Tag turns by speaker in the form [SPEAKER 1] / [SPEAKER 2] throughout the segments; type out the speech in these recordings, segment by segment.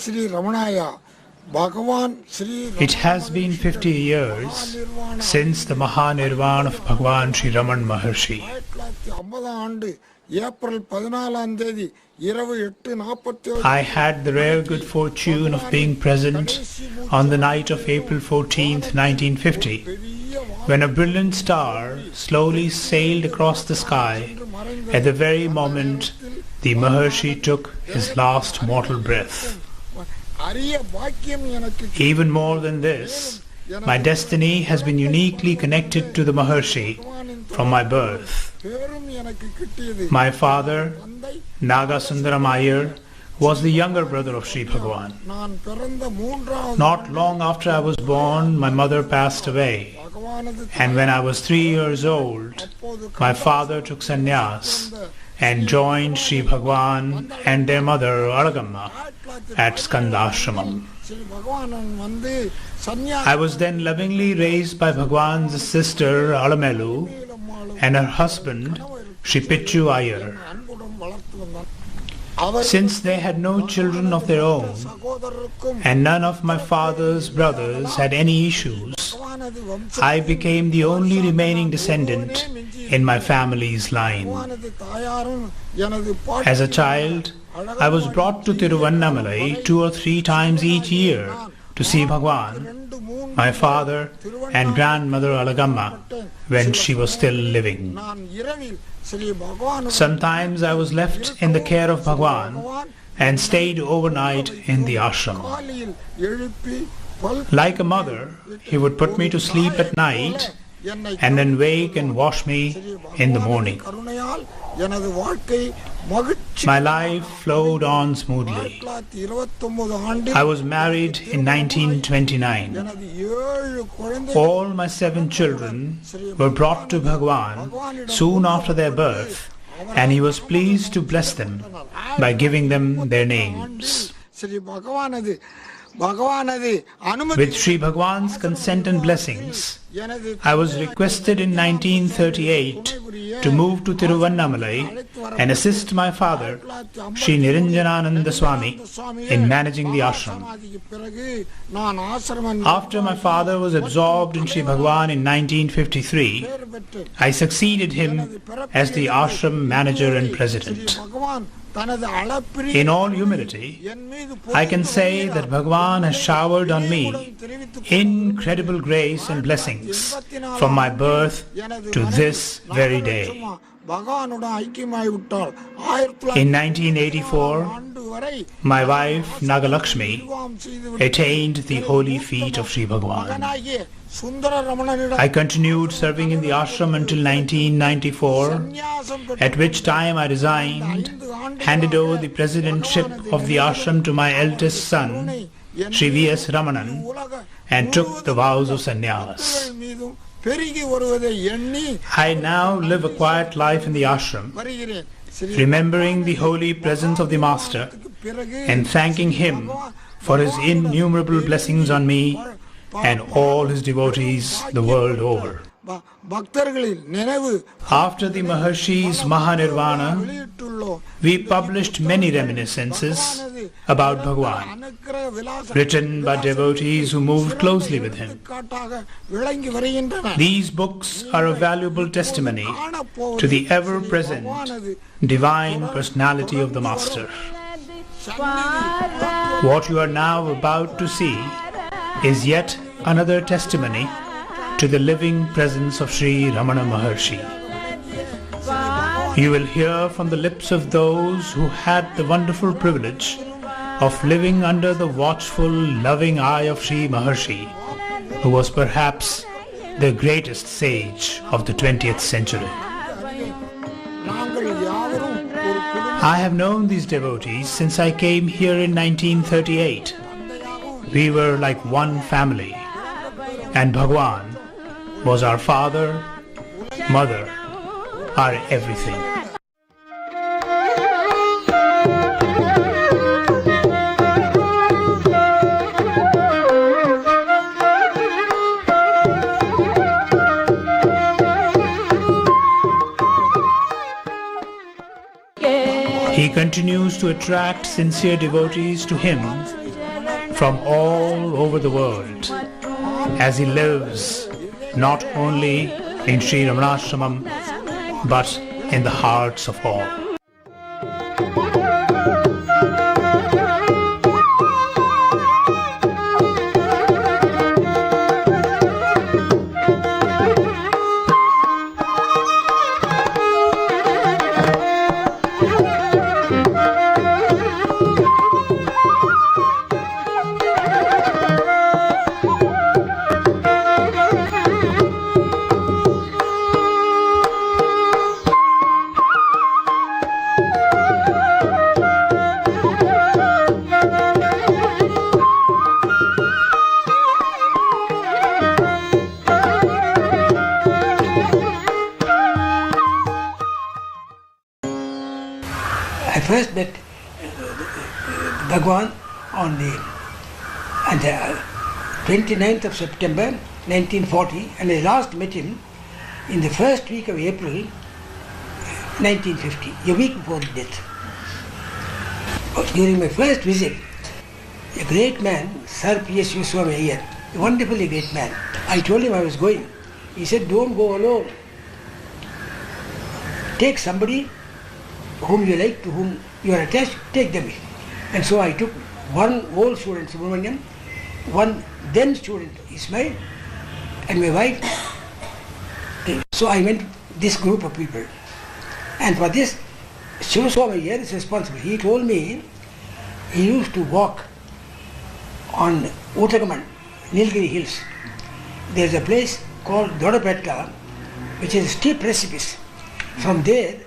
[SPEAKER 1] Sri Ramanaya.
[SPEAKER 2] It has been 50 years since the Mahanirvan of Bhagwan Sri Ramana Maharshi. I had the rare good fortune of being present on the night of April 14th, 1950, when a brilliant star slowly sailed across the sky at the very moment the Maharshi took his last mortal breath. Even more than this, my destiny has been uniquely connected to the Maharshi from my birth. My father, Nagasundaram Aiyar, was the younger brother of Sri Bhagwan. Not long after I was born, my mother passed away, and when I was 3 years old, my father took sannyas and joined Sri Bhagwan and their mother Alagamma at Skandashramam. I was then lovingly raised by Bhagwan's sister Alamelu and her husband Sri Pichu Aiyar. Since they had no children of their own and none of my father's brothers had any issues, I became the only remaining descendant in my family's line. As a child, I was brought to Tiruvannamalai 2 or 3 times each year to see Bhagwan, my father and grandmother Alagamma when she was still living. Sometimes I was left in the care of Bhagwan and stayed overnight in the ashram. Like a mother, he would put me to sleep at night and then wake and wash me in the morning. My life flowed on smoothly. I was married in 1929. All my 7 children were brought to Bhagwan soon after their birth, and he was pleased to bless them by giving them their names. With Sri Bhagwan's consent and blessings, I was requested in 1938 to move to Tiruvannamalai and assist my father, Sri Niranjanananda Swami, in managing the ashram. After my father was absorbed in Sri Bhagwan in 1953, I succeeded him as the ashram manager and president. In all humility, I can say that Bhagwan has showered on me incredible grace and blessings from my birth to this very day. In 1984, my wife Nagalakshmi attained the holy feet of Sri Bhagwan. I continued serving in the ashram until 1994, at which time I resigned, handed over the presidentship of the ashram to my eldest son, Sri V.S. Ramanan, and took the vows of sannyas. I now live a quiet life in the ashram, remembering the holy presence of the Master and thanking him for his innumerable blessings on me and all his devotees the world over. After the Maharshi's Mahanirvana, we published many reminiscences about Bhagwan, written by devotees who moved closely with him. These books are a valuable testimony to the ever-present divine personality of the Master. What you are now about to see is yet another testimony to the living presence of Sri Ramana Maharshi. You will hear from the lips of those who had the wonderful privilege of living under the watchful, loving eye of Sri Maharshi, who was perhaps the greatest sage of the 20th century. I have known these devotees since I came here in 1938. We were like one family, and Bhagwan was our father, mother, our everything. He continues to attract sincere devotees to him from all over the world, as he lives not only in Sri Ramanasramam but in the hearts of all.
[SPEAKER 1] I first met Bhagwan on the 29th of September 1940, and I last met him in the first week of April 1950, a week before his death. During my first visit, a great man, Sir P.S.Swami Aiyar, a wonderfully great man, I told him I was going. He said, "Don't go alone. Take somebody whom you like, to whom you are attached, take them in." And so I took one old student, Subramaniam, one then student, Ismail, and my wife. So I went with this group of people. And for this, Swami here is responsible. He told me he used to walk on Uttarakhand, Nilgiri Hills. There's a place called Dodapetta, which is a steep precipice. From there,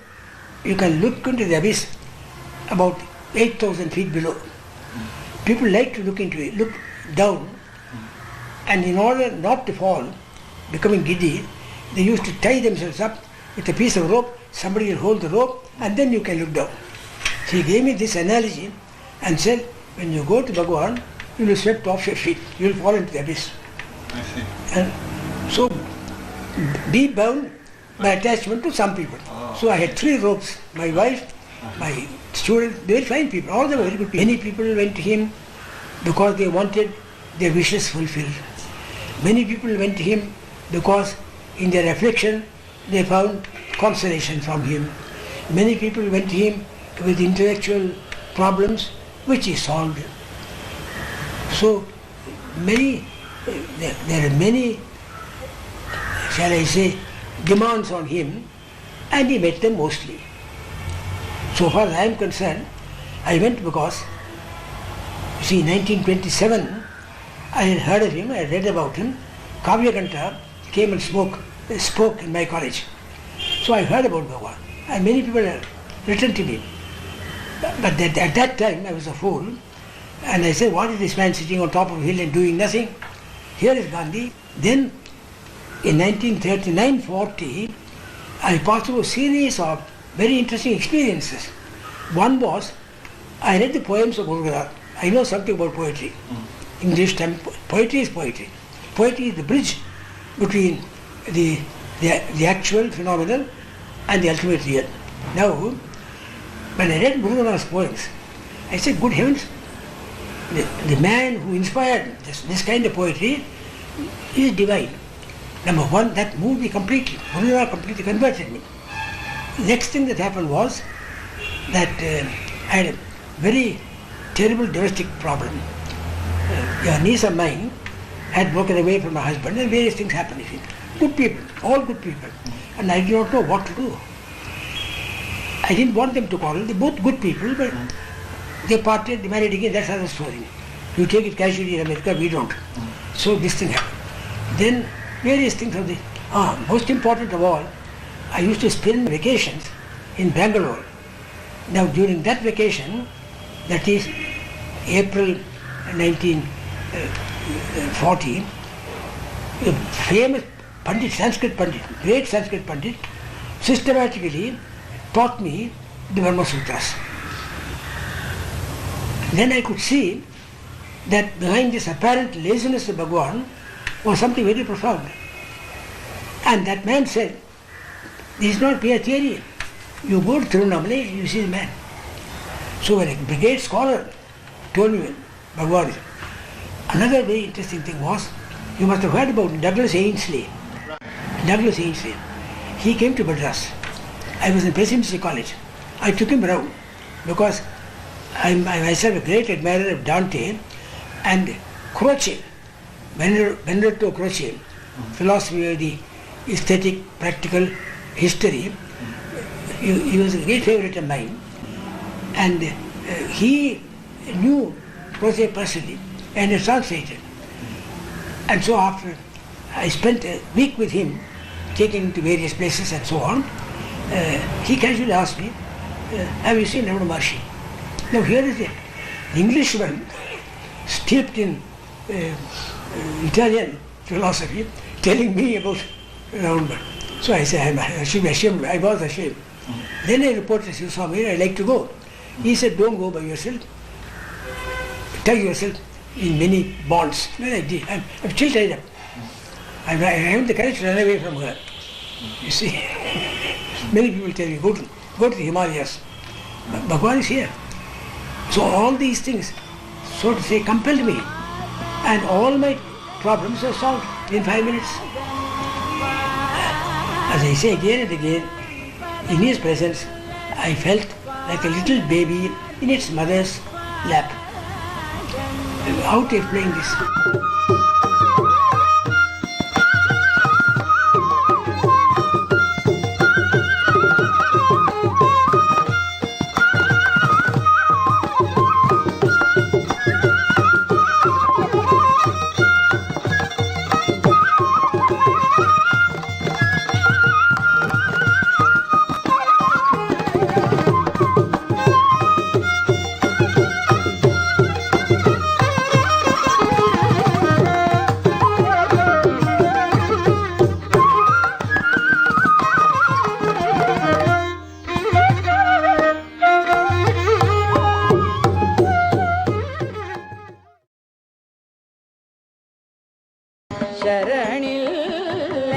[SPEAKER 1] you can look into the abyss about 8,000 feet below. People like to look into it, look down, and in order not to fall, becoming giddy, they used to tie themselves up with a piece of rope. Somebody will hold the rope, and then you can look down. So he gave me this analogy and said, when you go to Bhagavan, you will swept off your feet, you will fall into the abyss.
[SPEAKER 3] I see.
[SPEAKER 1] And so be bound by attachment to some people. So I had 3 ropes, my wife, my students, they were fine people, all of them were very good people. Many people went to him because they wanted their wishes fulfilled. Many people went to him because in their affliction they found consolation from him. Many people went to him with intellectual problems which he solved. So there are many, shall I say, demands on him, and he met them mostly. So far as I am concerned, I went because, you see, 1927, I had heard of him, I had read about him. Kavya Kanta came and spoke in my college. So I heard about Bhagavan, and many people have written to me. But at that time I was a fool, and I said, what is this man sitting on top of a hill and doing nothing? Here is Gandhi. Then in 1939-40, I passed through a series of very interesting experiences. One was, I read the poems of Gurugara. I know something about poetry. English term, poetry is poetry. Poetry is the bridge between the actual phenomenal and the ultimate real. Now, when I read Gurugara's poems, I said, good heavens, the man who inspired this kind of poetry is divine. Number one, that moved me completely. Gurugara completely converted me. Next thing that happened was that I had a very terrible domestic problem. A niece of mine had broken away from her husband, and various things happened with him. Good people, all good people. And I did not know what to do. I didn't want them to quarrel. They're both good people, but they parted, they married again, that's another story. You take it casually in America, we don't. So this thing happened. Then various things of the... most important of all, I used to spend vacations in Bangalore. Now during that vacation, that is April 1940, a famous Pandit, Sanskrit Pandit, great Sanskrit Pandit, systematically taught me the Brahma Sutras. Then I could see that behind this apparent laziness of Bhagavan was something very profound. And that man said, this is not mere theory. You go to Tirunamala, you see the man. So when a brigade scholar told me Bhagavan, Another very interesting thing was, you must have heard about Douglas Ainsley. Douglas Ainsley. He came to Madras. I was in Presidency College. I took him around because I'm myself a great admirer of Dante and Croce, Benedetto Croce, philosophy of the aesthetic, practical history. He was a great favorite of mine, and he knew Croce personally and he translated. And so after I spent a week with him, taking him to various places and so on, he casually asked me, have you seen Ramana Maharshi? Now here is the Englishman steeped in Italian philosophy telling me about Ramana. So I said, I should be ashamed. I was ashamed. Then I reported to Swami, I'd like to go. He said, don't go by yourself. Tie yourself in many bonds. Then I did. I'm still tied up. I haven't the courage to run away from her. You see, many people tell you, go to the Himalayas. Bhagavan is here. So all these things, so to say, compelled me. And all my problems are solved in 5 minutes. As I say again and again, in his presence, I felt like a little baby in its mother's lap. How to explain this?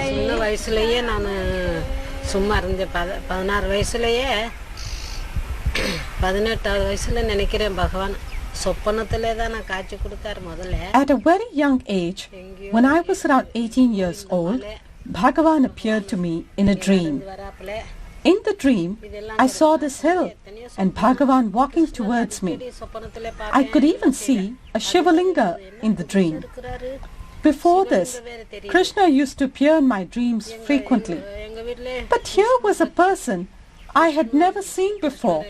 [SPEAKER 3] சின்ன வயசுலேயே நான் சும்மா இருந்தேன். 16 வயசுலேயே 18வது வயசுல நினைக்கிறேன் பகவான் சொப்பனத்திலே தான் நான் காட்சி கொடுத்தாரு முதல்ல.
[SPEAKER 4] At a very young age, when I was around 18 years old, Bhagavan appeared to me in a dream. In the dream, I saw this hill and Bhagavan walking towards me. I could even see a Shivalinga in the dream. Before this, Krishna used to appear in my dreams frequently. But here was a person I had never seen before.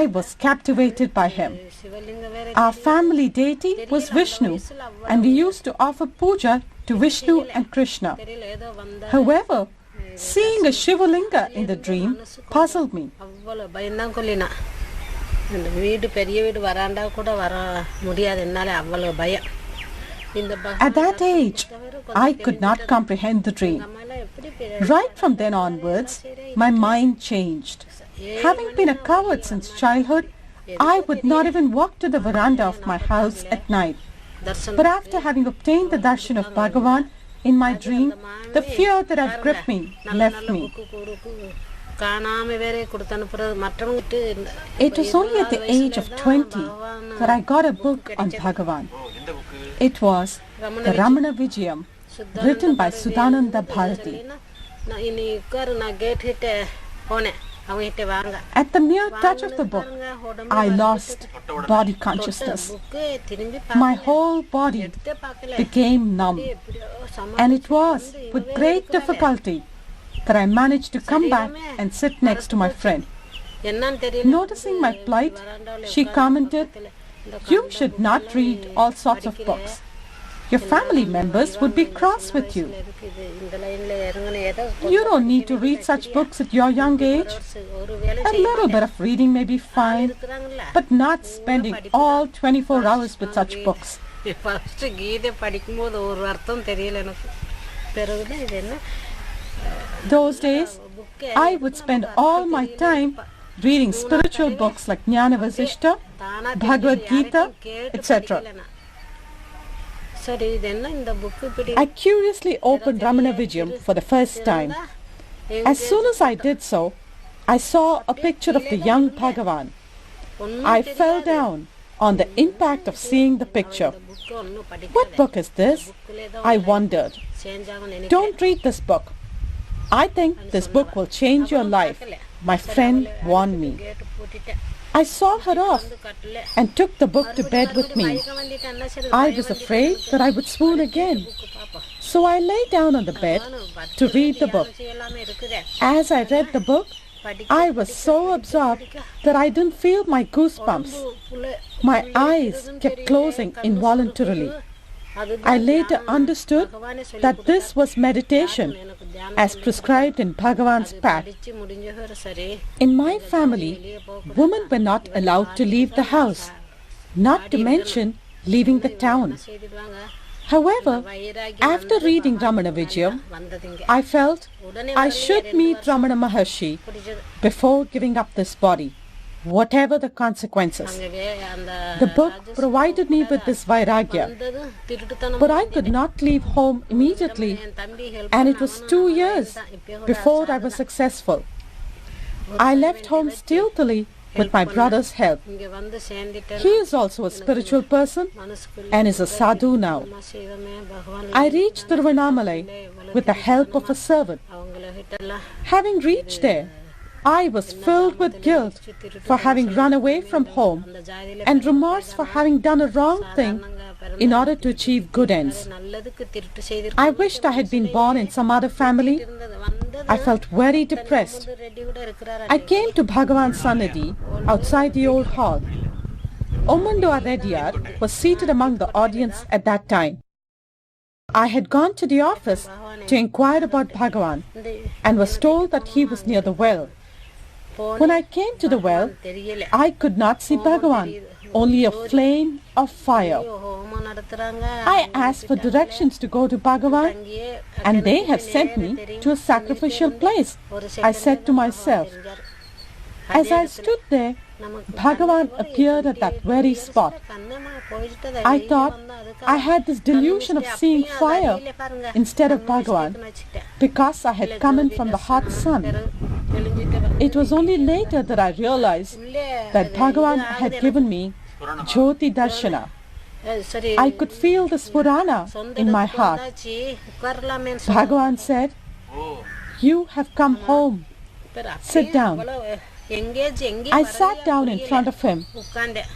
[SPEAKER 4] I was captivated by him. Our family deity was Vishnu, and we used to offer puja to Vishnu and Krishna. However, seeing a Shivalinga in the dream puzzled me. At that age, I could not comprehend the dream. Right from then onwards, my mind changed. Having been a coward since childhood, I would not even walk to the veranda of my house at night. But after having obtained the darshan of Bhagavan in my dream, the fear that had gripped me left me. It was only at the age of 20 that I got a book on Bhagavan. It was the Ramana Vijayam, written by Sudananda Bharati. At the mere touch of the book, I lost body consciousness. My whole body became numb, and it was with great difficulty that I managed to come back and sit next to my friend. Noticing my plight, she commented, "You should not read all sorts of books. Your family members would be cross with you. You don't need to read such books at your young age. A little bit of reading may be fine, but not spending all 24 hours with such books." Those days, I would spend all my time reading spiritual books like Jnana Vasishta, Bhagavad Gita, etc. I curiously opened Ramana Vijayam for the first time. As soon as I did so, I saw a picture of the young Bhagavan. I fell down on the impact of seeing the picture. What book is this? I wondered. Don't read this book. I think this book will change your life, my friend warned me. I saw her off and took the book to bed with me. I was afraid that I would swoon again. So I lay down on the bed to read the book. As I read the book, I was so absorbed that I didn't feel my goosebumps. My eyes kept closing involuntarily. I later understood that this was meditation as prescribed in Bhagavan's path. In my family, women were not allowed to leave the house, not to mention leaving the town. However, after reading Ramana Vijayam, I felt I should meet Ramana Maharshi before giving up this body, whatever the consequences. The book provided me with this vairagya, but I could not leave home immediately, and it was 2 years before I was successful. I left home stealthily with my brother's help. He is also a spiritual person and is a sadhu now. I reached Tiruvannamalai with the help of a servant. Having reached there, I was filled with guilt for having run away from home and remorse for having done a wrong thing in order to achieve good ends. I wished I had been born in some other family. I felt very depressed. I came to Bhagavan's Sannidhi outside the old hall. Ommandu Reddy was seated among the audience at that time. I had gone to the office to inquire about Bhagavan and was told that he was near the well. When I came to the well, I could not see Bhagavan, only a flame of fire. I asked for directions to go to Bhagavan, and they have sent me to a sacrificial place, I said to myself. As I stood there, Bhagavan appeared at that very spot. I thought I had this delusion of seeing fire instead of Bhagavan because I had come in from the hot sun. It was only later that I realized that Bhagavan had given me Jyoti Darshana. I could feel the Spurana in my heart. Bhagavan said, "You have come home. Sit down." I sat down in front of him,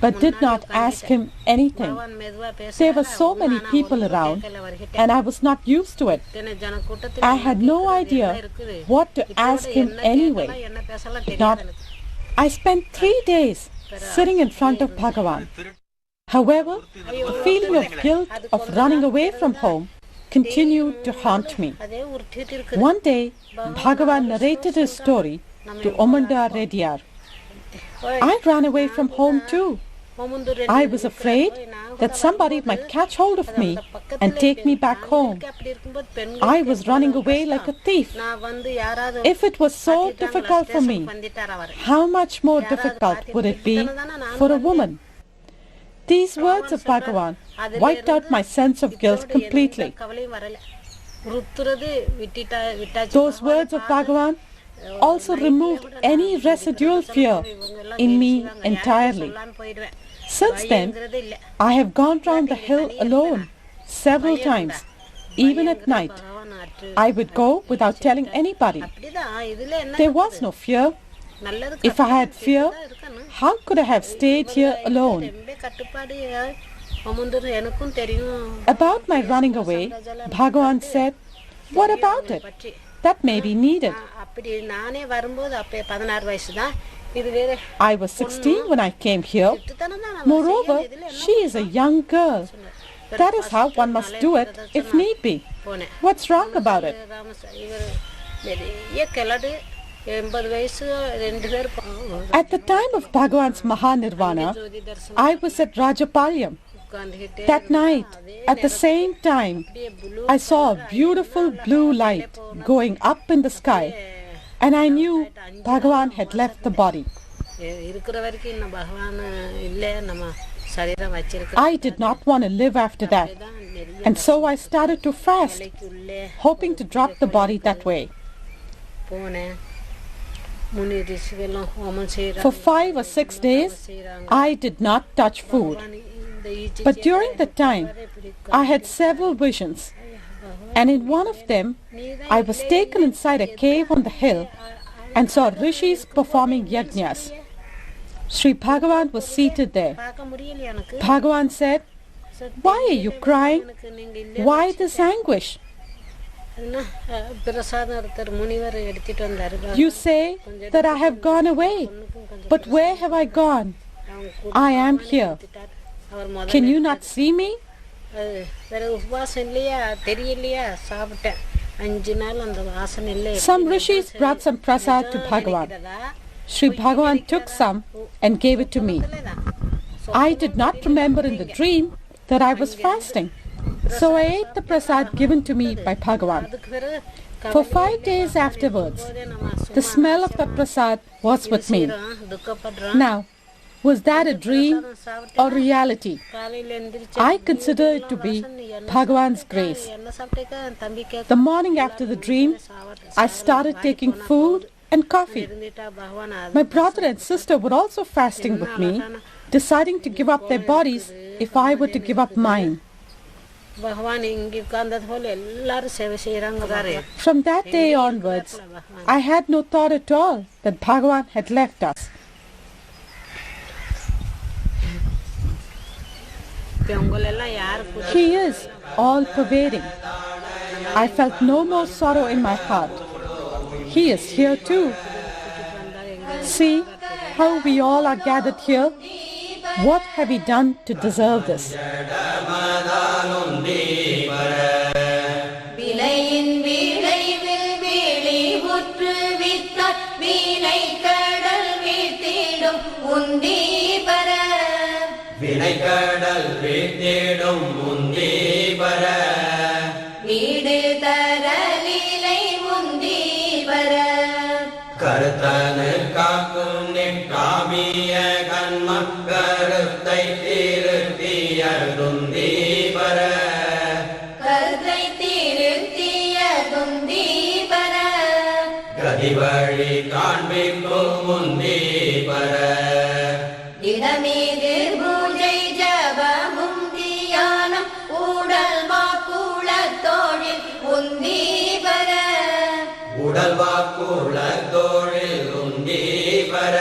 [SPEAKER 4] but did not ask him anything. There were so many people around, and I was not used to it. I had no idea what to ask him anyway. I spent 3 days sitting in front of Bhagavan. However, the feeling of guilt of running away from home continued to haunt me. One day, Bhagavan narrated his story to Ommandu Reddy. I ran away from home too. I was afraid that somebody might catch hold of me and take me back home. I was running away like a thief. If it was so difficult for me, how much more difficult would it be for a woman? These words of Bhagavan wiped out my sense of guilt completely. Those words of Bhagavan also removed any residual fear in me entirely. Since then, I have gone round the hill alone several times, even at night. I would go without telling anybody. There was no fear. If I had fear, how could I have stayed here alone? About my running away, Bhagavan said, "What about it? That may be needed." I was 16 when I came here. Moreover, she is a young girl. That is how one must do it if need be. What's wrong about it? At the time of Bhagavan's Mahanirvana, I was at Rajapalayam. That night, at the same time, I saw a beautiful blue light going up in the sky, and I knew Bhagavan had left the body. I did not want to live after that, and so I started to fast, hoping to drop the body that way. For 5 or 6 days, I did not touch food. But during the time, I had several visions, and in one of them, I was taken inside a cave on the hill and saw rishis performing yajnas. Sri Bhagavan was seated there. Bhagavan said, "Why are you crying? Why this anguish? You say that I have gone away, but where have I gone? I am here. Can you not see me?" Some rishis brought some prasad to Bhagavan. Sri Bhagavan took some and gave it to me. I did not remember in the dream that I was fasting, so I ate the prasad given to me by Bhagavan. For 5 days afterwards, the smell of the prasad was with me. Now, was that a dream or reality? I consider it to be Bhagavan's grace. The morning after the dream, I started taking food and coffee. My brother and sister were also fasting with me, deciding to give up their bodies if I were to give up mine. From that day onwards, I had no thought at all that Bhagavan had left us. He is all-pervading. I felt no more sorrow in my heart. He is here too. See how we all are gathered here? What have we done to deserve this?
[SPEAKER 5] கருத்தனு காக்கும் நிற்காமிய கண்மம் கருத்தை திருத்திய துந்தீபர கருத்தை திருத்திய துந்தீபர கதிவழி காண்பிக்கும் முந்தீபர இடமீது பூஜை ஜபமும் தியானம் உடல் வாக்குள தோழில் உந்தீபர உடல் வாக்குள தோழில் உந்தீபர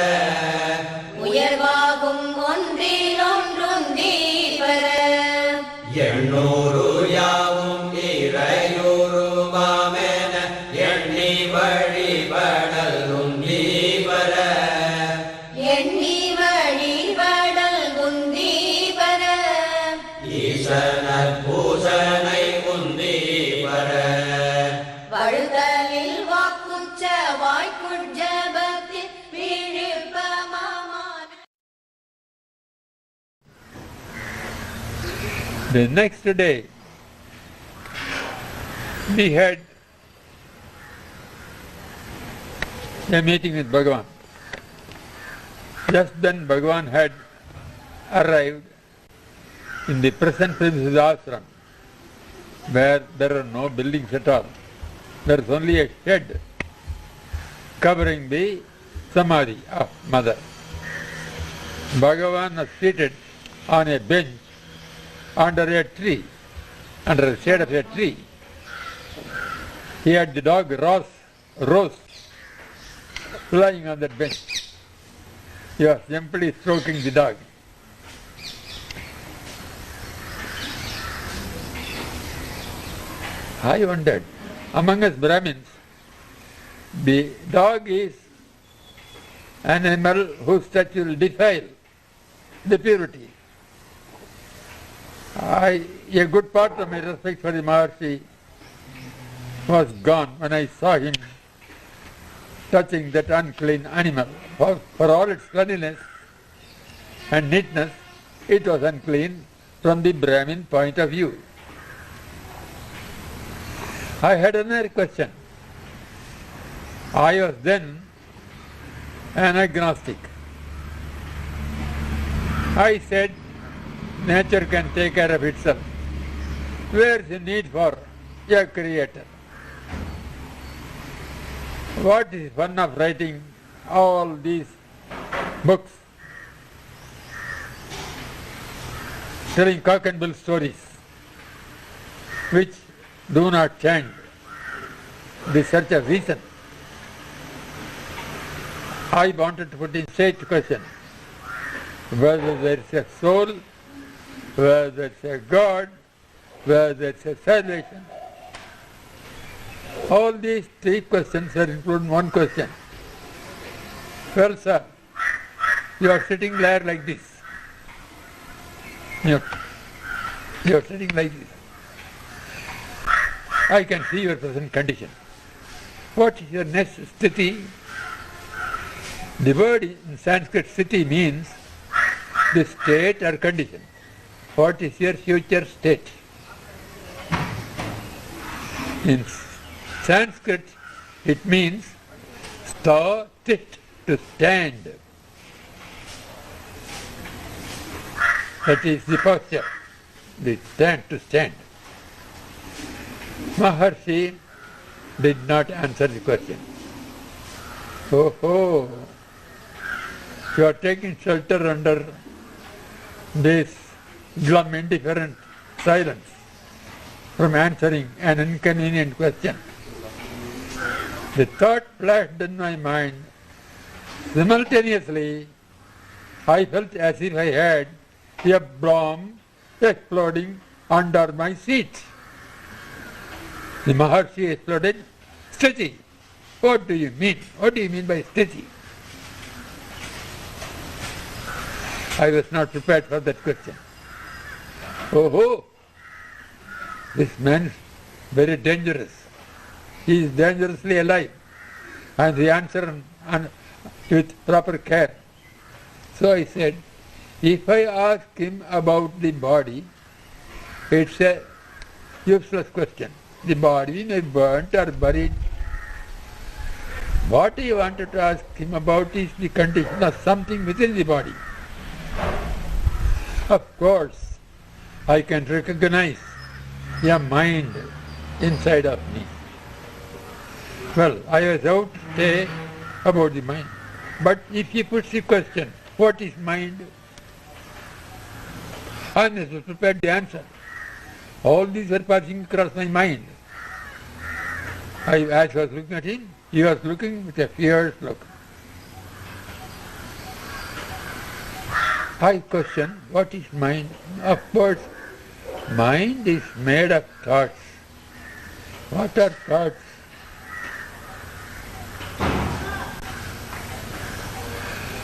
[SPEAKER 5] உயர்வாகும் ஒன்றில் ஒன்றுந்தீபர எண்ணூறு யாவும் இறையுருவாமென எண்ணி வழிபடல் உந்தீபர எண்ணி வழிபடல் உந்தீபர ஈசனர் பூசனை உந்தீபர வழுதலில் வாக்குச்ச வாய்க்குஜபத்தில் விழுப்பமான.
[SPEAKER 6] The next day, we had a meeting with Bhagavan. Just then Bhagavan had arrived in the present premises of the ashram, where there are no buildings at all. There is only a shed covering the samadhi of mother. Bhagavan was seated on a bench under a tree, under the shade of a tree. He had the dog Rose lying on that bench. He was simply stroking the dog. I wondered, among us Brahmins, the dog is an animal whose touch will defile the purity. A good part of my respect for the Maharshi was gone when I saw him touching that unclean animal. For all its cleanliness and neatness, it was unclean from the Brahmin point of view. I had another question. I was then an agnostic. I said, nature can take care of itself. Where is the need for a creator? What is fun of writing all these books telling cock and bull stories which do not change the search of reason. I wanted to put in straight question whether there is a soul, whether there is a God, whether there is a salvation. All these three questions are included in one question. Well, sir, you are sitting there like this. You are sitting like this. I can see your present condition. What is your next sthiti? The word in Sanskrit sthiti means the state or condition. What is your future state? In Sanskrit it means sta tit, to stand. That is the posture, the stand, to stand. Maharshi did not answer the question. Oh, you are taking shelter under this glum, indifferent silence from answering an inconvenient question. The thought flashed in my mind. Simultaneously, I felt as if I had a bomb exploding under my seat. The Maharshi exploded. Sthiti. What do you mean? What do you mean by sthiti? I was not prepared for that question. Oh, this man is very dangerous. He is dangerously alive. And the answer with proper care. So I said, if I ask him about the body, it's a useless question. The body may be burnt or buried. What I wanted to ask him about is the condition of something within the body. Of course, I can recognize a mind inside of me. Well, I was out to say about the mind. But if he puts the question, what is mind? I must have prepared the answer. All these were passing across my mind. As I was looking at him, he was looking with a fierce look. I questioned, what is mind? Of course, mind is made of thoughts. What are thoughts?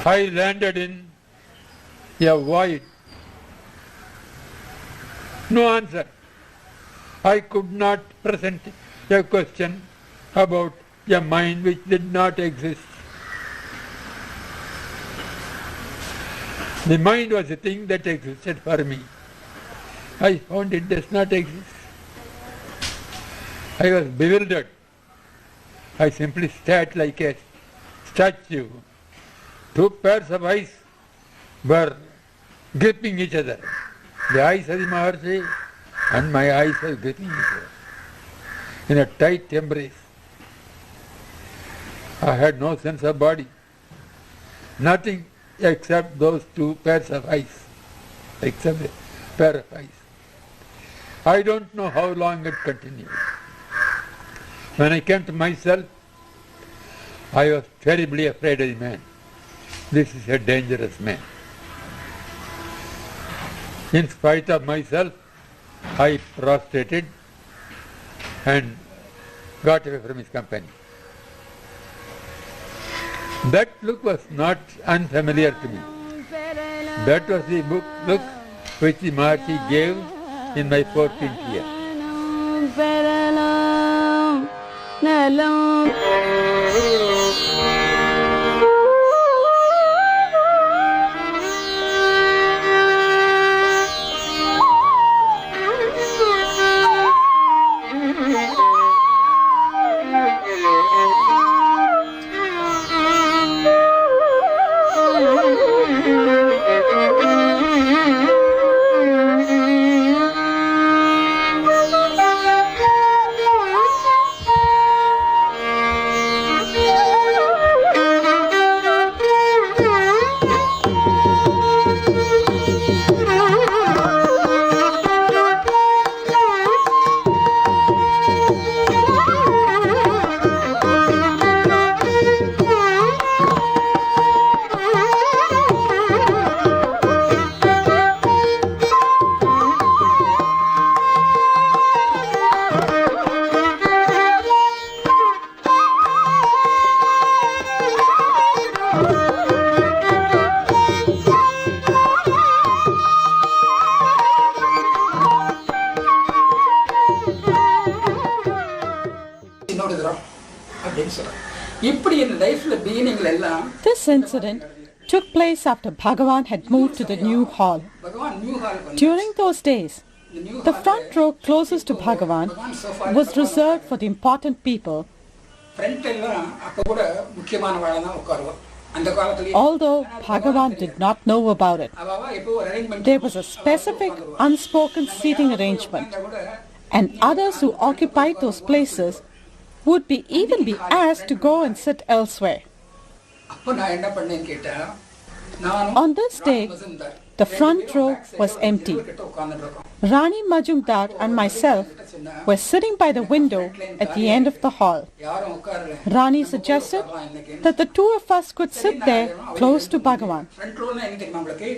[SPEAKER 6] I landed in a void. No answer. I could not present a question about a mind which did not exist. The mind was a thing that existed for me. I found it does not exist. I was bewildered. I simply sat like a statue. Two pairs of eyes were gripping each other. The eyes of the Maharshi and my eyes were gripping each other in a tight embrace. I had no sense of body, nothing except those two pairs of eyes, except a pair of eyes. I don't know how long it continued. When I came to myself, I was terribly afraid of the man. This is a dangerous man. In spite of myself, I prostrated and got away from his company. That look was not unfamiliar to me. That was the look which the Maharshi gave in my 14th year.
[SPEAKER 7] அப்படின்னு சொல்றாங்க. இப்படி இந்த லைஃப்ல பிகினிங்ல எல்லாம்
[SPEAKER 4] This incident took place after Bhagavan had moved to the new hall.
[SPEAKER 7] பகவான் new ஹாலுக்கு
[SPEAKER 4] During those days, the front row closest to Bhagavan was reserved for the important people.
[SPEAKER 7] Front எல்லாம் அப்ப கூட முக்கியமானவளா தான் உட்காருவோம். அந்த காலத்துல
[SPEAKER 4] Although Bhagavan did not know about it,
[SPEAKER 7] அவ எப்போ arrangement
[SPEAKER 4] there was a specific unspoken seating arrangement, and others who occupied those places would even be asked to go and sit elsewhere.
[SPEAKER 7] அப்ப நான் என்ன பண்ணேன்னு கேட்டா நான்
[SPEAKER 4] On this day, the front row was empty. Rani Majumdar and myself were sitting by the window at the end of the hall.
[SPEAKER 7] யாரும் உட்காரல.
[SPEAKER 4] Rani suggested that the two of us could sit there close to Bhagavan.
[SPEAKER 7] Friend ரோனா என்ன தெரியுமா உங்களுக்கு?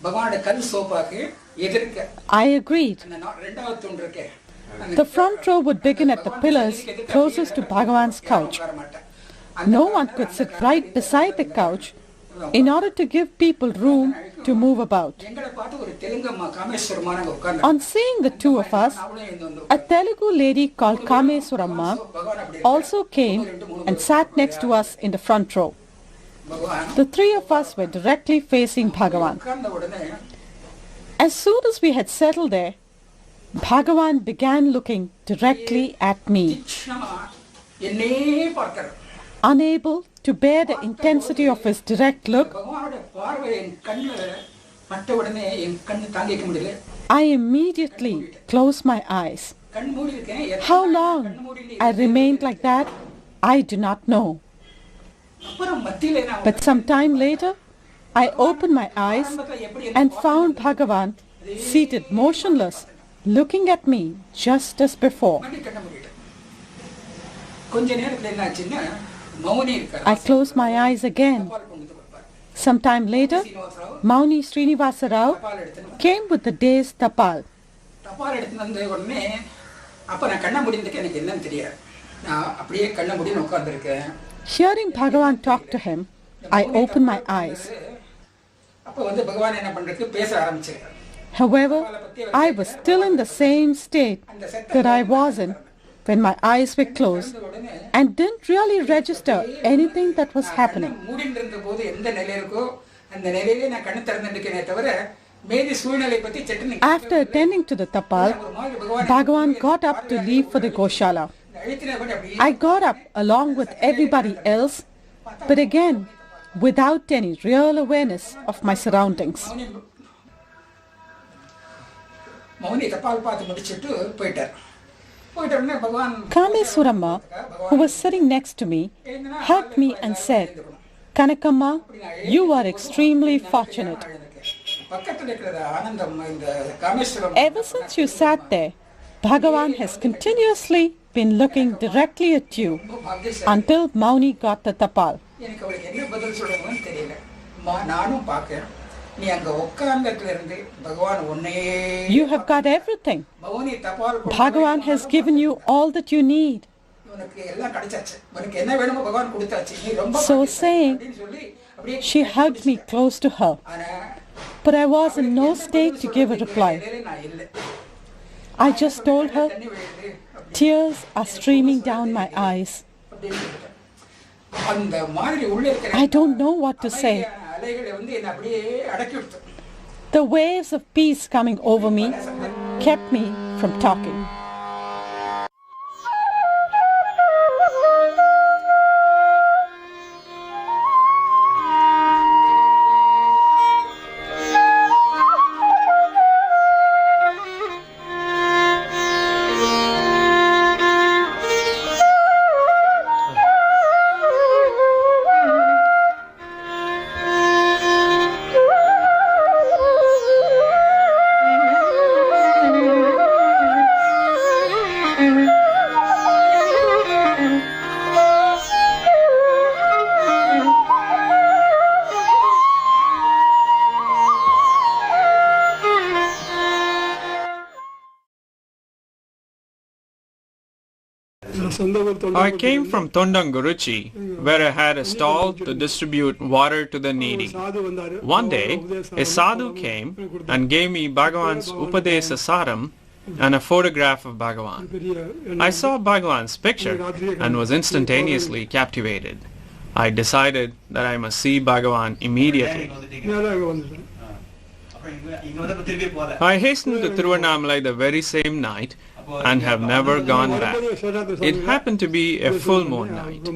[SPEAKER 7] பகவானோட கல் சோபாக்கு எதிர்க்க
[SPEAKER 4] I agreed.
[SPEAKER 7] அந்த ரெண்டாவது தூண் இருக்கே.
[SPEAKER 4] The front row would begin at the pillars closest to Bhagavan's couch. No one could sit right beside the couch in order to give people room to move about.
[SPEAKER 7] எங்களை பார்த்து ஒரு தெலுங்கம்மா காமேஸ்வரமா நாங்க உட்கார்ந்தோம்.
[SPEAKER 4] On seeing the two of us, a Telugu lady called Kameswaramma also came and sat next to us in the front row.
[SPEAKER 7] பகவான்
[SPEAKER 4] The three of us were directly facing Bhagavan.
[SPEAKER 7] உட்கார்ந்த உடனே
[SPEAKER 4] As soon as we had settled there, Bhagavan began looking directly at me.
[SPEAKER 7] தீக்ஷ்ணமா என்னே பார்க்கறார்.
[SPEAKER 4] Unable to bear the intensity of his direct look,
[SPEAKER 7] பகவானோட பார்வை என் கண்ணுல பட்ட உடனே என் கண்ணு தாங்கிக்க முடியல.
[SPEAKER 4] I immediately closed my eyes.
[SPEAKER 7] கண் மூடி இருக்கேன்.
[SPEAKER 4] How long I remained like that, I do not know.
[SPEAKER 7] அப்புறம் மத்தியில நான்
[SPEAKER 4] But some time later, I opened my eyes and found Bhagavan seated motionless, looking at me just as before.
[SPEAKER 7] மறுபடியும் கண்ண மூடிட்டேன். கொஞ்ச நேரத்துல என்ன ஆச்சுன்னா மௌனி இருக்கார்.
[SPEAKER 4] I closed my eyes again.
[SPEAKER 7] தபால் கொண்டு வந்து கொடுப்பார்.
[SPEAKER 4] Some time later, Mauni Srinivasa Rao
[SPEAKER 7] தபால் எடுத்துன்னு
[SPEAKER 4] came with the day's tapal.
[SPEAKER 7] தபால் எடுத்துன்னு வந்த உடனே அப்ப நான் கண்ண முடிந்துக்கு எனக்கு என்னன்னு தெரியாது. நான் அப்படியே கண்ண முடின்னு உட்கார்ந்திருக்கேன்.
[SPEAKER 4] Hearing Bhagavan talk to him, I opened my eyes.
[SPEAKER 7] அப்ப வந்து பகவான் என்ன பண்றதுக்கு பேச ஆரம்பிச்சார்.
[SPEAKER 4] However, I was still in the same state that I was in when my eyes were closed and didn't really register anything that was happening.
[SPEAKER 7] மூடிட்டு இருந்த போது எந்த நிலை இருக்கோ அந்த நிலையிலே நான் கண்ணு திறந்துட்டேனே தவிர மேதி சூழ்நிலை பத்தி chutney.
[SPEAKER 4] After attending to the tapal, Bhagavan got up to leave for the Goshala. I got up along with everybody else, but again, without any real awareness of my surroundings.
[SPEAKER 7] Mouni தபால் பார்த்து முடிச்சிட்டு போயிட்டார். போயிட்ட உடனே பகவான்
[SPEAKER 4] Kameswaramma, who was sitting next to me, hugged me and said, Kanakammal, you are extremely fortunate.
[SPEAKER 7] பக்கத்துல இருக்கிற ஆனந்தம் இந்த Kameswaram
[SPEAKER 4] Ever since you sat there, Bhagavan has continuously been looking directly at you until Mauni got the tapal.
[SPEAKER 7] எனக்கு அவளுக்கு என்ன பதில் சொல்லணும்னு தெரியல. நானும் பார்க்கேன். நீ அங்க உட்கார்ந்ததுல இருந்து பகவான் உன்னையே
[SPEAKER 4] You have got everything.
[SPEAKER 7] Mouni தபால்
[SPEAKER 4] Bhagavan has given you all that you need.
[SPEAKER 7] உனக்கு எல்லாம் கிடைச்சாச்சு. உனக்கு என்ன வேணுமோ பகவான் கொடுத்தாச்சு. நீ ரொம்ப
[SPEAKER 4] So saying,
[SPEAKER 7] சொல்லி அப்படியே
[SPEAKER 4] she hugged me close to her.
[SPEAKER 7] ஆனா
[SPEAKER 4] But I was in no state to give a reply.
[SPEAKER 7] நான் இல்ல.
[SPEAKER 4] I just told her,
[SPEAKER 7] தண்ணி விழுது.
[SPEAKER 4] tears are streaming down my eyes.
[SPEAKER 7] அந்த மாதிரி உள்ள இருக்கிற
[SPEAKER 4] I don't know what to say.
[SPEAKER 7] அலைகளை வந்து என்ன அப்படியே அடக்கி விட்டு.
[SPEAKER 4] The waves of peace coming over me kept me from talking.
[SPEAKER 8] I came from Tondanguruchi, where I had a stall to distribute water to the needy. One day, a sadhu came and gave me Bhagavan's Upadesa Saram and a photograph of Bhagavan. I saw Bhagavan's picture and was instantaneously captivated. I decided that I must see Bhagavan immediately. I hastened to Tiruvannamalai the very same night and have never gone back. It happened to be a full moon night.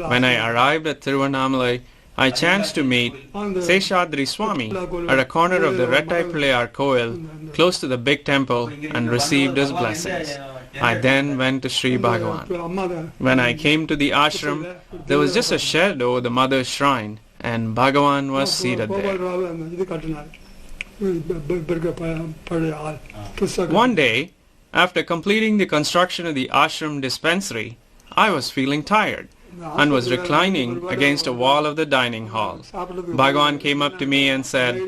[SPEAKER 8] When I arrived at Tiruvannamalai, I chanced to meet Seshadri Swami at a corner of the Rajapalayam Ramani close to the big temple and received his blessings. I then went to Sri Bhagavan. When I came to the ashram, there was just a shed over the mother's shrine and Bhagavan was seated there. One day, after completing the construction of the ashram dispensary, I was feeling tired and was reclining against a wall of the dining hall. Bhagavan came up to me and said,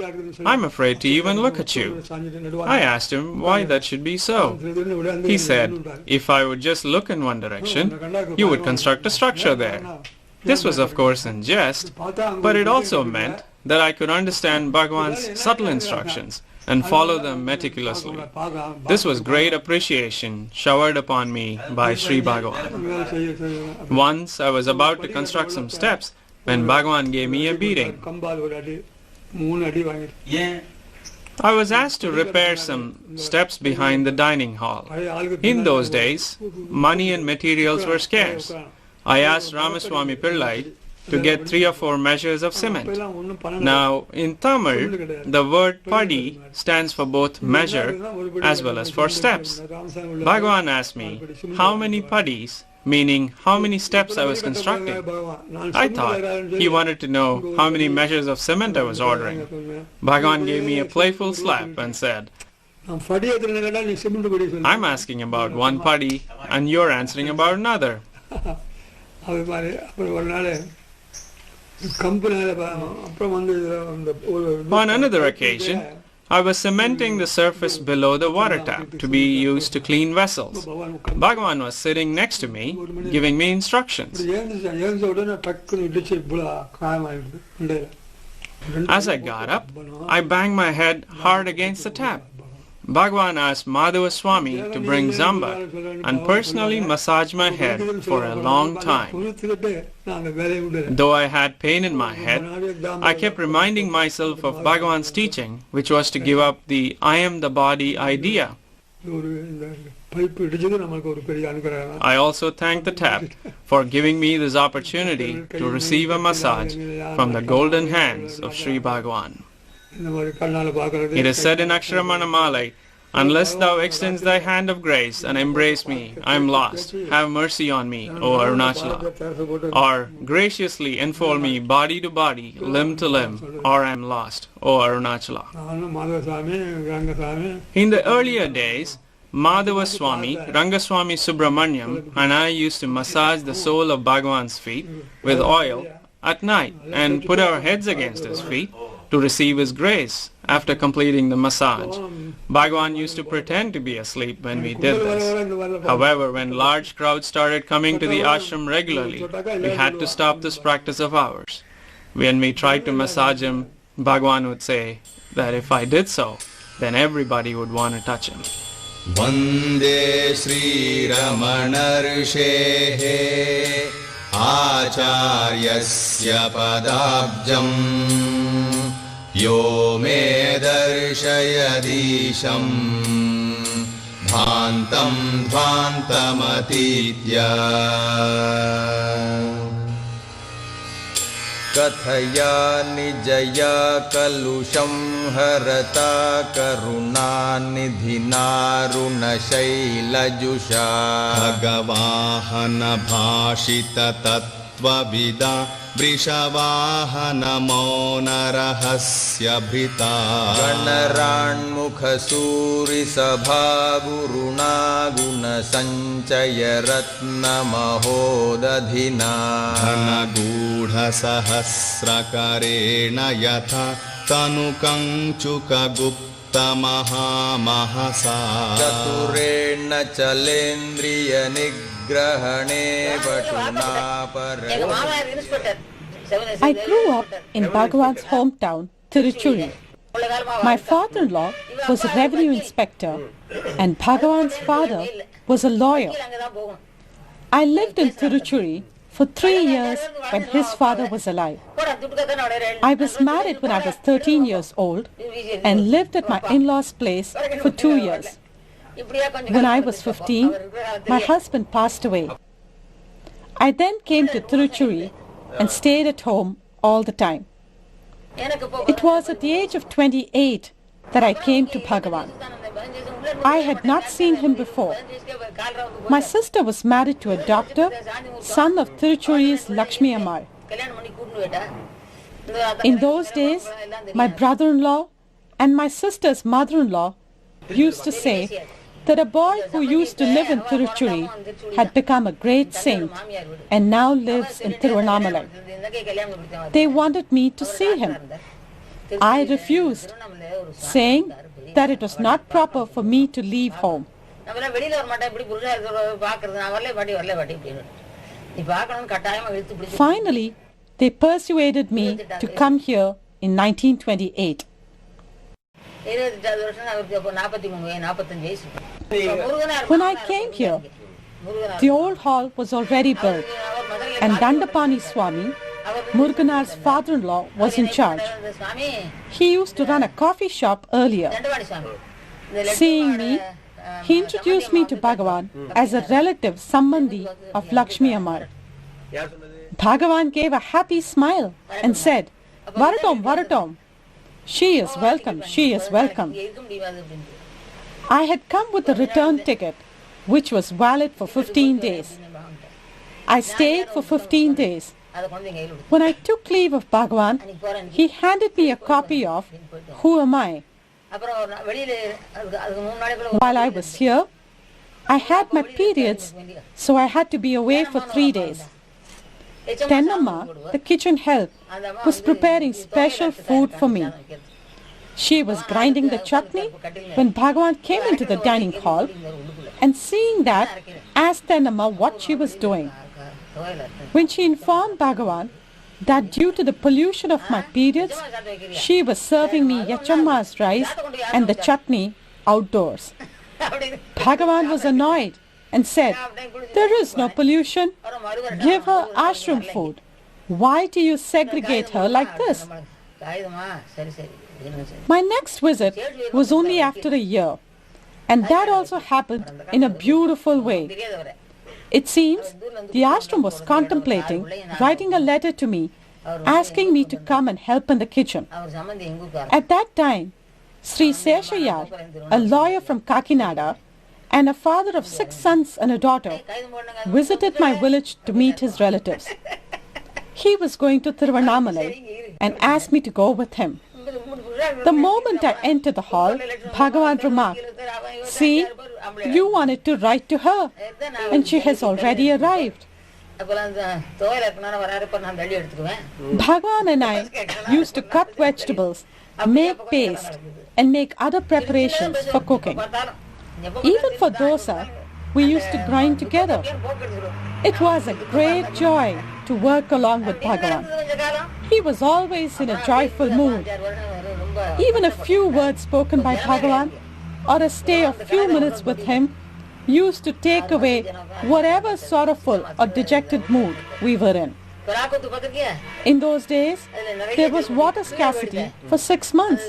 [SPEAKER 8] "I'm afraid to even look at you." I asked him why that should be so. He said, "If I would just look in one direction, you would construct a structure there." This was of course in jest, but it also meant that I could understand Bhagavan's subtle instructions and follow them meticulously. This was great appreciation showered upon me by Sri Bhagavan. Once I was about to construct some steps when Bhagavan gave me a beating. I was asked to repair some steps behind the dining hall. In those days, money and materials were scarce. I asked Ramaswami Pillai to get 3 or 4 measures of cement. Now, in Tamil, the word padi stands for both measure as well as for steps. Bhagavan asked me how many padis, meaning how many steps I was constructing. I thought he wanted to know how many measures of cement I was ordering. Bhagavan gave me a playful slap and said, "I'm asking about one padi and you're answering about another." On another occasion, I was cementing the surface below the water tap to be used to clean vessels. Bhagavan was sitting next to me, giving me instructions. As I got up, I banged my head hard against the tap. Bhagavan asked Madhava Swami to bring Zamba and personally massage my head for a long time. Though I had pain in my head, I kept reminding myself of Bhagavan's teaching, which was to give up the I am the body idea. I also thanked the tap for giving me this opportunity to receive a massage from the golden hands of Sri Bhagavan. It is said in Annamalai, "Unless thou extends thy hand of grace and embrace me, I am lost. Have mercy on me, O Arunachala." Or, "Graciously enfold me body to body, limb to limb, or I am lost, O Arunachala." In the earlier days, Madhava Swami, Rangaswami Subramanyam and I used to massage the sole of Bhagavan's feet with oil at night and put our heads against his feet to receive his grace after completing the massage. Bhagavan used to pretend to be asleep when we did this. However, when large crowds started coming to the ashram regularly, we had to stop this practice of ours. When we tried to massage him, Bhagavan would say that if I did so, then everybody would want to touch him.
[SPEAKER 9] Vande Sri Ramana Acharyasya Padabjam Yo me darshayadisham Bhantam Dhvantamatidya Kathaya nijaya kalusham harata karuna nidhina runa shailajusha Bhagavahana bhashita tattva vida Vrishavahana mauna rahasya bhita Ganaranmukha suri sabha guruna guna sanchaya ratna mahodadhina Dhana gudha sahasra karena yatha tanukang chuka gupta maha mahasa Chaturena chalendriya nigrahane vatuna
[SPEAKER 4] I grew up in Bhagavan's hometown, Tiruchuri. My father-in-law was a revenue inspector and Bhagavan's father was a lawyer. I lived in Tiruchuri for 3 years when his father was alive. I was married when I was 13 years old and lived at my in-laws' place for 2 years. When I was 15, my husband passed away. I then came to Tiruchuri and stayed at home all the time. It was at the age of 28 that I came to Bhagavan. I had not seen him before. My sister was married to a doctor, son of Tiruchuri's Lakshmi Ammal. In those days, my brother-in-law and my sister's mother-in-law used to say that a boy who used to live in Tiruchuri had become a great saint and now lives in Tiruvannamalai. They wanted me to see him. I refused, saying that it was not proper for me to leave home. Finally, they persuaded me to come here in 1928. When I came here, the old hall was already built and Dandapani Swami, Muruganar's father-in-law, was in charge. He used to run a coffee shop earlier. Seeing me, he introduced me to Bhagavan as a relative Sambandhi of Lakshmi Ammal. Bhagavan gave a happy smile and said, "Varatom, Varatom. She is welcome, she is welcome." I had come with a return ticket, which was valid for 15 days. I stayed for 15 days. When I took leave of Bhagavan, he handed me a copy of Who Am I? While I was here, I had my periods, so I had to be away for 3 days. Tennamma, the kitchen help, was preparing special food for me. She was grinding the chutney when Bhagavan came into the dining hall, and seeing that, asked Tennamma what she was doing. When she informed Bhagavan that due to the pollution of my periods, she was serving me Yachamma's rice and the chutney outdoors. Bhagavan was annoyed and said, "There is no pollution. Give her ashram food. Why do you segregate her like this?" My next visit was only after a year, and that also happened in a beautiful way. It seems the ashram was contemplating writing a letter to me asking me to come and help in the kitchen. At that time, Sri Seshayar, a lawyer from Kakinada, and a father of 6 sons and a daughter, visited my village to meet his relatives. He was going to Tiruvannamalai and asked me to go with him. The moment I entered the hall, Bhagavan remarked, "See, you wanted to write to her, and she has already arrived." Bhagavan and I used to cut vegetables, make paste, and make other preparations for cooking. Even for dosa, we used to grind together. It was a great joy to work along with Bhagavan. He was always in a joyful mood. Even a few words spoken by Bhagavan or a stay of few minutes with him used to take away whatever sorrowful or dejected mood we were in. In those days, there was water scarcity for 6 months.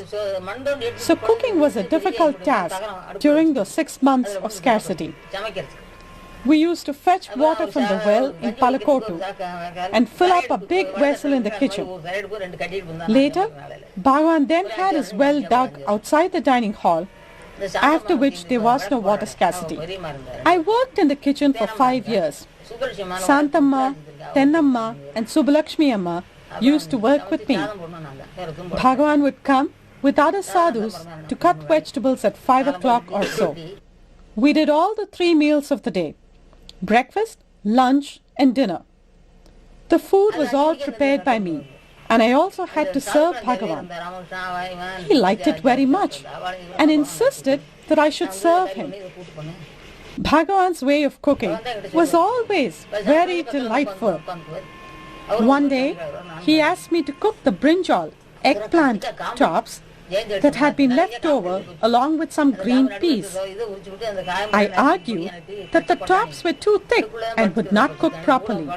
[SPEAKER 4] So cooking was a difficult task during those 6 months of scarcity. We used to fetch water from the well in Palakotu and fill up a big vessel in the kitchen. Later, Bhagavan then had his well dug outside the dining hall, after which there was no water scarcity. I worked in the kitchen for 5 years. Santamma, Tennamma and Subbulakshmi Amma used to work with me. Bhagavan would come with other sadhus to cut vegetables at 5 o'clock or so. We did all the 3 meals of the day: breakfast, lunch and dinner. The food was all prepared by me, and I also had to serve Bhagavan. He liked it very much and insisted that I should serve him. Bhagavan's way of cooking was always very delightful. One day, he asked me to cook the brinjal, eggplant tops, that had been left over along with some green peas. I argued that the tops were too thick and would not cook properly.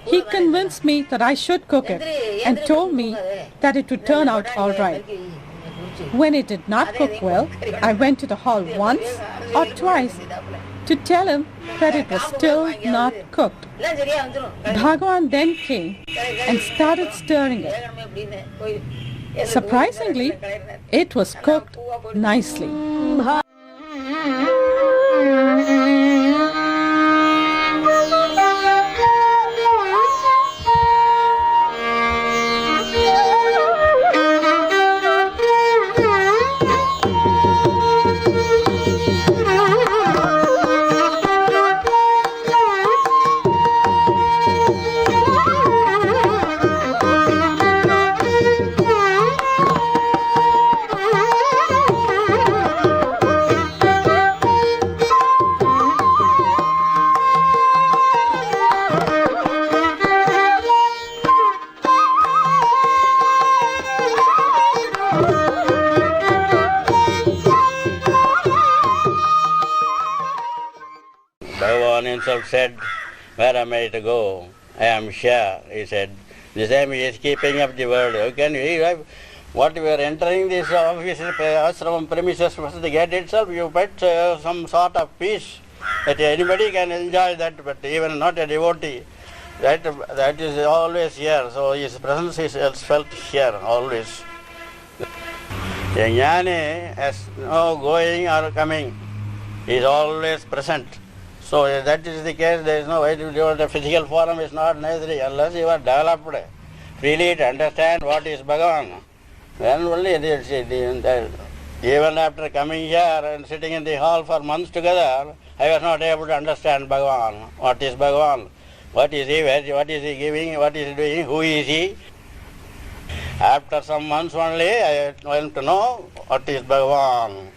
[SPEAKER 4] He convinced me that I should cook it and told me that it would turn out all right. When it did not cook well, I went to the hall once or twice to tell him that it was still not cooked. Bhagavan then came and started stirring it. Surprisingly, it was cooked nicely.
[SPEAKER 10] Himself said, "Where am I to go? I am here," he said. The same he is keeping up the world. How can you, what you are entering this office, ashram premises, the gate itself, you put some sort of peace that anybody can enjoy that, but even not a devotee. That is always here. So his presence is felt here always. A jnani has no going or coming. He is always present. So that is the case. There is no way to do the physical form is not necessary unless you are developed really to understand what is Bhagavan. Then only even after coming here and sitting in the hall for months together, I was not able to understand Bhagavan. What is Bhagavan? What is he? What is he giving? What is he doing? Who is he? After some months only, I went to know what is Bhagavan.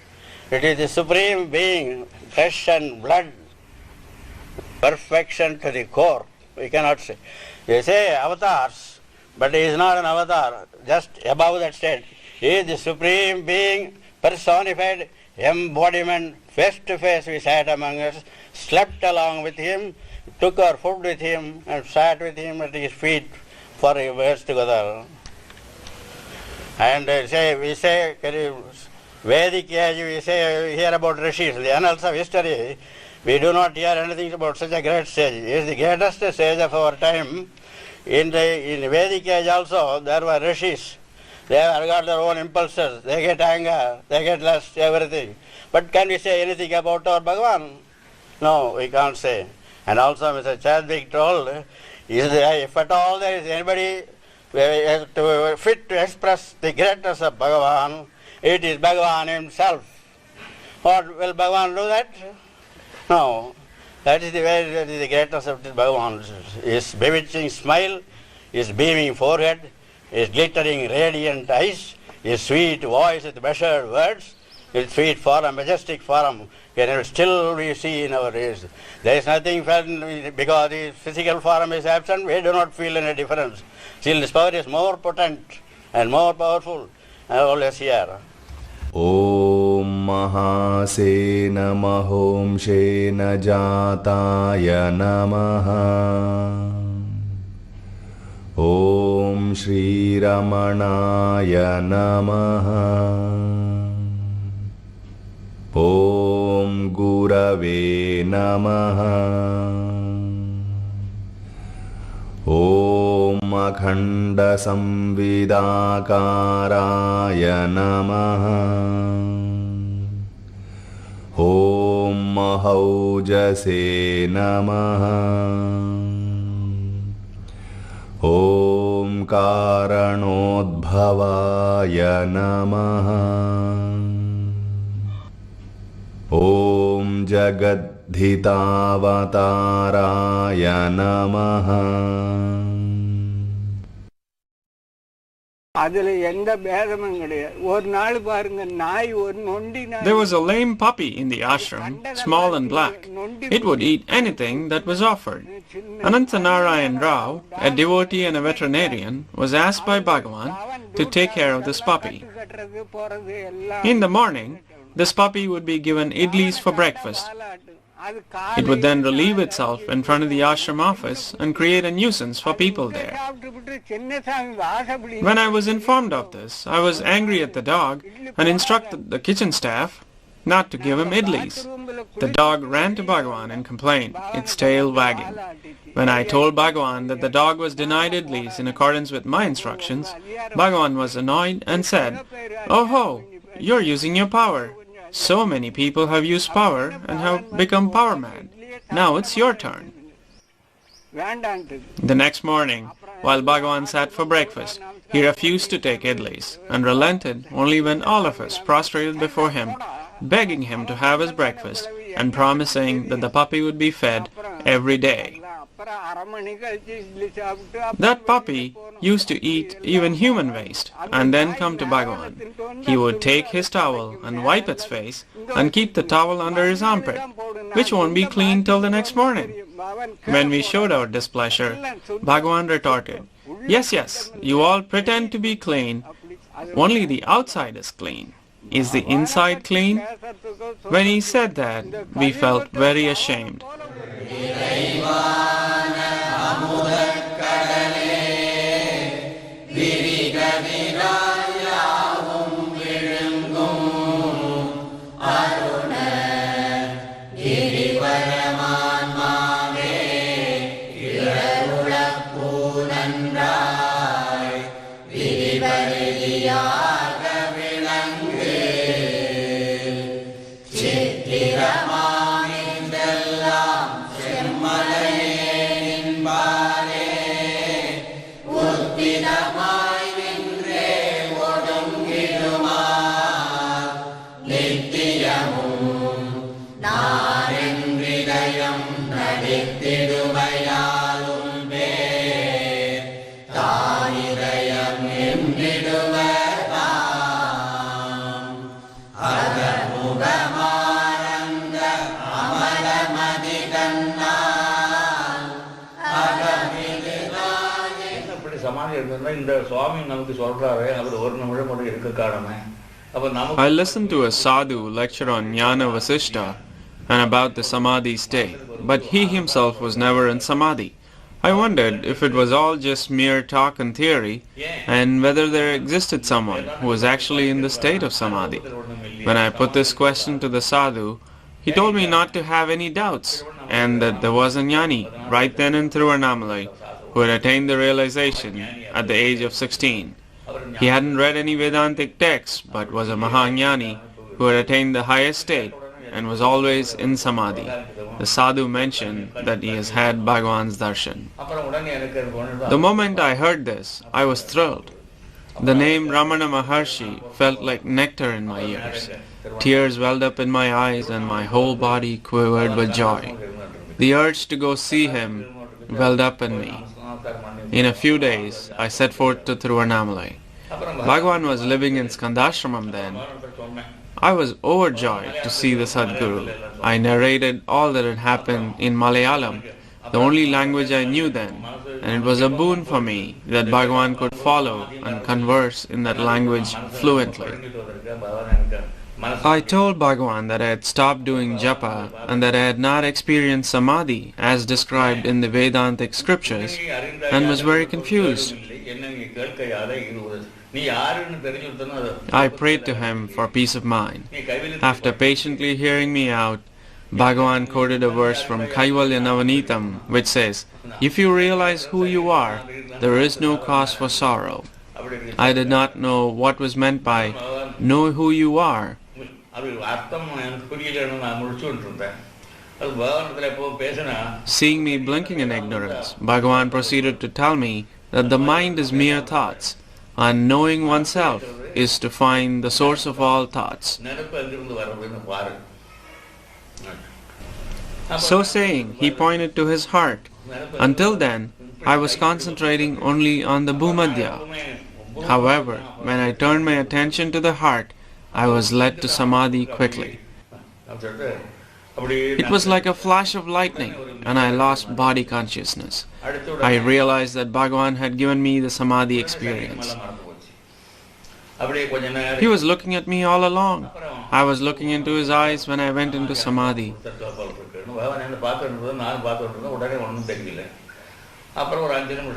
[SPEAKER 10] It is the Supreme Being, flesh and blood. Perfection to the core. We cannot say. They say avatars, but he is not an avatar. Just above that state, he is the Supreme Being, personified embodiment. Face to face we sat among us, slept along with him, took our food with him, and sat with him at his feet for years together. And we say Vedic age, we say hear about rishis, the annals of history. We do not hear anything about such a great sage. He is the greatest sage of our time. In Vedic age also, there were rishis. They have got their own impulses. They get anger, they get lust, everything. But can we say anything about our Bhagavan? No, we can't say. And also Mr. Chadwick told, if at all there is anybody fit to express the greatness of Bhagavan, it is Bhagavan himself. What, will Bhagavan do that? No, that is the way, that is the greatness of Bhagavan. His bewitching smile, his beaming forehead, his glittering radiant eyes, his sweet voice with measured words, his sweet form, majestic form, still we see in our days. There is nothing felt because his physical form is absent, we do not feel any difference. Still his power is more potent and more powerful and always here.
[SPEAKER 9] Om Mahasena Mahomshena Jataya Namaha. Om Sri Ramanaya Namaha. Om Gurave Namaha. Om Akhanda Samvidakaraya Namaha. Om Mahaujase Namaha. Om Karanodbhavaya Namaha. Om Jagadhitaavataraya Namaha.
[SPEAKER 8] There was a lame puppy in the ashram, small and black. It would eat anything that was offered. Ananta Narayan Rao, a devotee and a veterinarian, was asked by Bhagavan to take care of this puppy. In the morning, this puppy would be given idlis for breakfast. It would then relieve itself in front of the ashram office and create a nuisance for people there. When I was informed of this, I was angry at the dog and instructed the kitchen staff not to give him idlis. The dog ran to Bhagavan and complained, its tail wagging. When I told Bhagavan that the dog was denied idlis in accordance with my instructions, Bhagavan was annoyed and said, "Oh ho, you're using your power. So many people have used power and have become power mad. Now it's your turn." The next morning, while Bhagavan sat for breakfast, he refused to take idlis and relented only when all of us prostrated before him, begging him to have his breakfast and promising that the puppy would be fed every day. That puppy used to eat even human waste and then come to Bhagavan. He would take his towel and wipe its face and keep the towel under his armpit, which won't be clean till the next morning. When we showed our displeasure, Bhagavan retorted, yes, you all pretend to be clean, only the outside is clean. Is the inside clean?" When he said that, we felt very ashamed. I listened to a sadhu lecture on Jnana Vasishta and about the Samadhi state, but he himself was never in Samadhi. I wondered if it was all just mere talk and theory, and whether there existed someone who was actually in the state of Samadhi. When I put this question to the sadhu, he told me not to have any doubts, and that there was a jnani right then in Annamalai who had attained the realization at the age of 16. He hadn't read any Vedantic texts, but was a Mahajnani who had attained the highest state and was always in Samadhi. The sadhu mentioned that he has had Bhagavan's darshan. The moment I heard this, I was thrilled. The name Ramana Maharshi felt like nectar in my ears. Tears welled up in my eyes and my whole body quivered with joy. The urge to go see him welled up in me. In a few days, I set forth to Thiruvannamalai. Bhagavan was living in Skandashramam then. I was overjoyed to see the Sadguru. I narrated all that had happened in Malayalam, the only language I knew then, and it was a boon for me that Bhagavan could follow and converse in that language fluently. I told Bhagavan that I had stopped doing japa and that I had not experienced samadhi as described in the Vedantic scriptures and was very confused. I prayed to him for peace of mind. After patiently hearing me out, Bhagavan quoted a verse from Kaivalya Navanitam which says, "If you realize who you are, there is no cause for sorrow." I did not know what was meant by "know who you are." Seeing me blinking in ignorance, Bhagavan proceeded to tell me that the mind is mere thoughts, and knowing oneself is to find the source of all thoughts. So saying, he pointed to his heart. Until then, I was concentrating only on the Bhumadhya. However, when I turned my attention to the heart, I was led to samadhi quickly. It was like a flash of lightning, and I lost body consciousness. I realized that Bhagavan had given me the samadhi experience. He was looking at me all along. I was looking into his eyes when I went into Samadhi.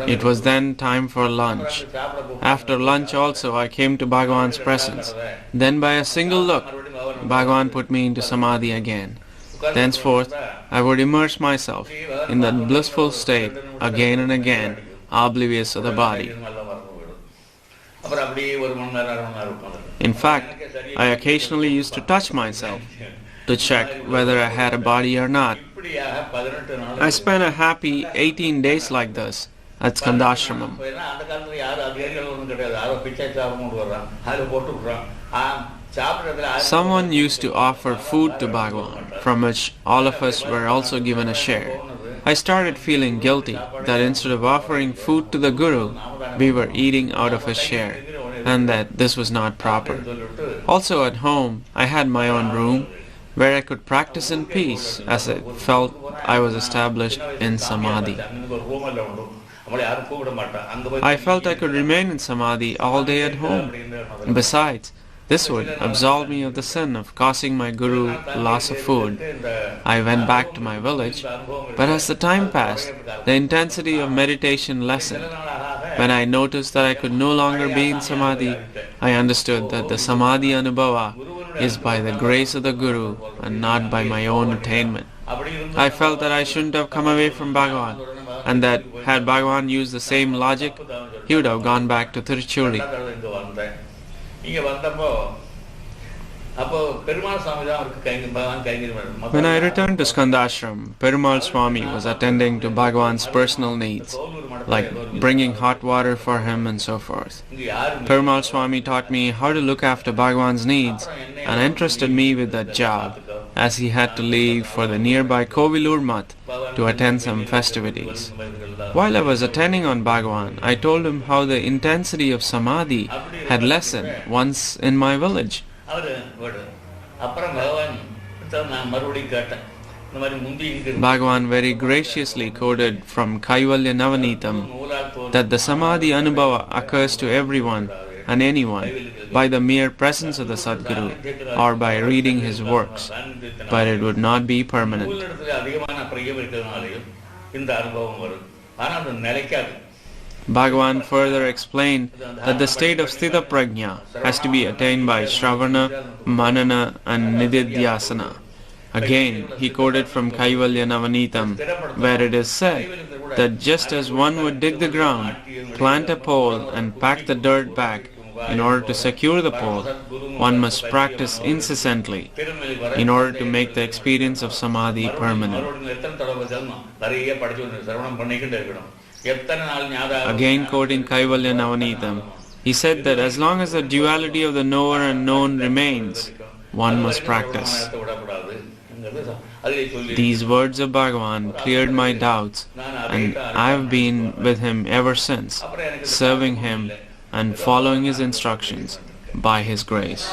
[SPEAKER 8] It was then time for lunch. After lunch also I came to Bhagavan's presence. Then by a single look, Bhagavan put me into Samadhi again. Thenceforth, I would immerse myself in that blissful state again and again, oblivious of the body. In fact, I occasionally used to touch myself to check whether I had a body or not. I spent a happy 18 days like this at Skandashramam. Someone used to offer food to Bhagavan, from which all of us were also given a share. I started feeling guilty that instead of offering food to the Guru, we were eating out of his share, and that this was not proper. Also at home, I had my own room, where I could practice in peace as I felt I was established in Samadhi. I felt I could remain in Samadhi all day at home. Besides, this would absolve me of the sin of causing my Guru loss of food. I went back to my village, but as the time passed, the intensity of meditation lessened. When I noticed that I could no longer be in Samadhi, I understood that the Samadhi Anubhava is by the grace of the Guru and not by my own attainment. I felt that I shouldn't have come away from Bhagavan, and that had Bhagavan used the same logic, he would have gone back to Tiruchuli. When I returned to Skandashram, Perumal Swami was attending to Bhagavan's personal needs, like bringing hot water for him and so forth. Perumal Swami taught me how to look after Bhagavan's needs and entrusted me with that job, as he had to leave for the nearby Kovilur Math to attend some festivities. While I was attending on Bhagavan, I told him how the intensity of Samadhi had lessened once in my village. Bhagavan very graciously quoted from Kaivalya Navanitam that the Samadhi Anubhava occurs to everyone and anyone by the mere presence of the Sadguru or by reading his works, but it would not be permanent. Bhagavan further explained that the state of Sthita Prajna has to be attained by Shravana, Manana and Nididhyasana. Again, he quoted from Kaivalya Navanitam, where it is said that just as one would dig the ground, plant a pole and pack the dirt back in order to secure the pole, one must practice incessantly in order to make the experience of Samadhi permanent. Again quoting Kaivalya Navanitam, he said that as long as the duality of the knower and known remains, one must practice. These words of Bhagavan cleared my doubts, and I have been with him ever since, serving him and following his instructions by his grace.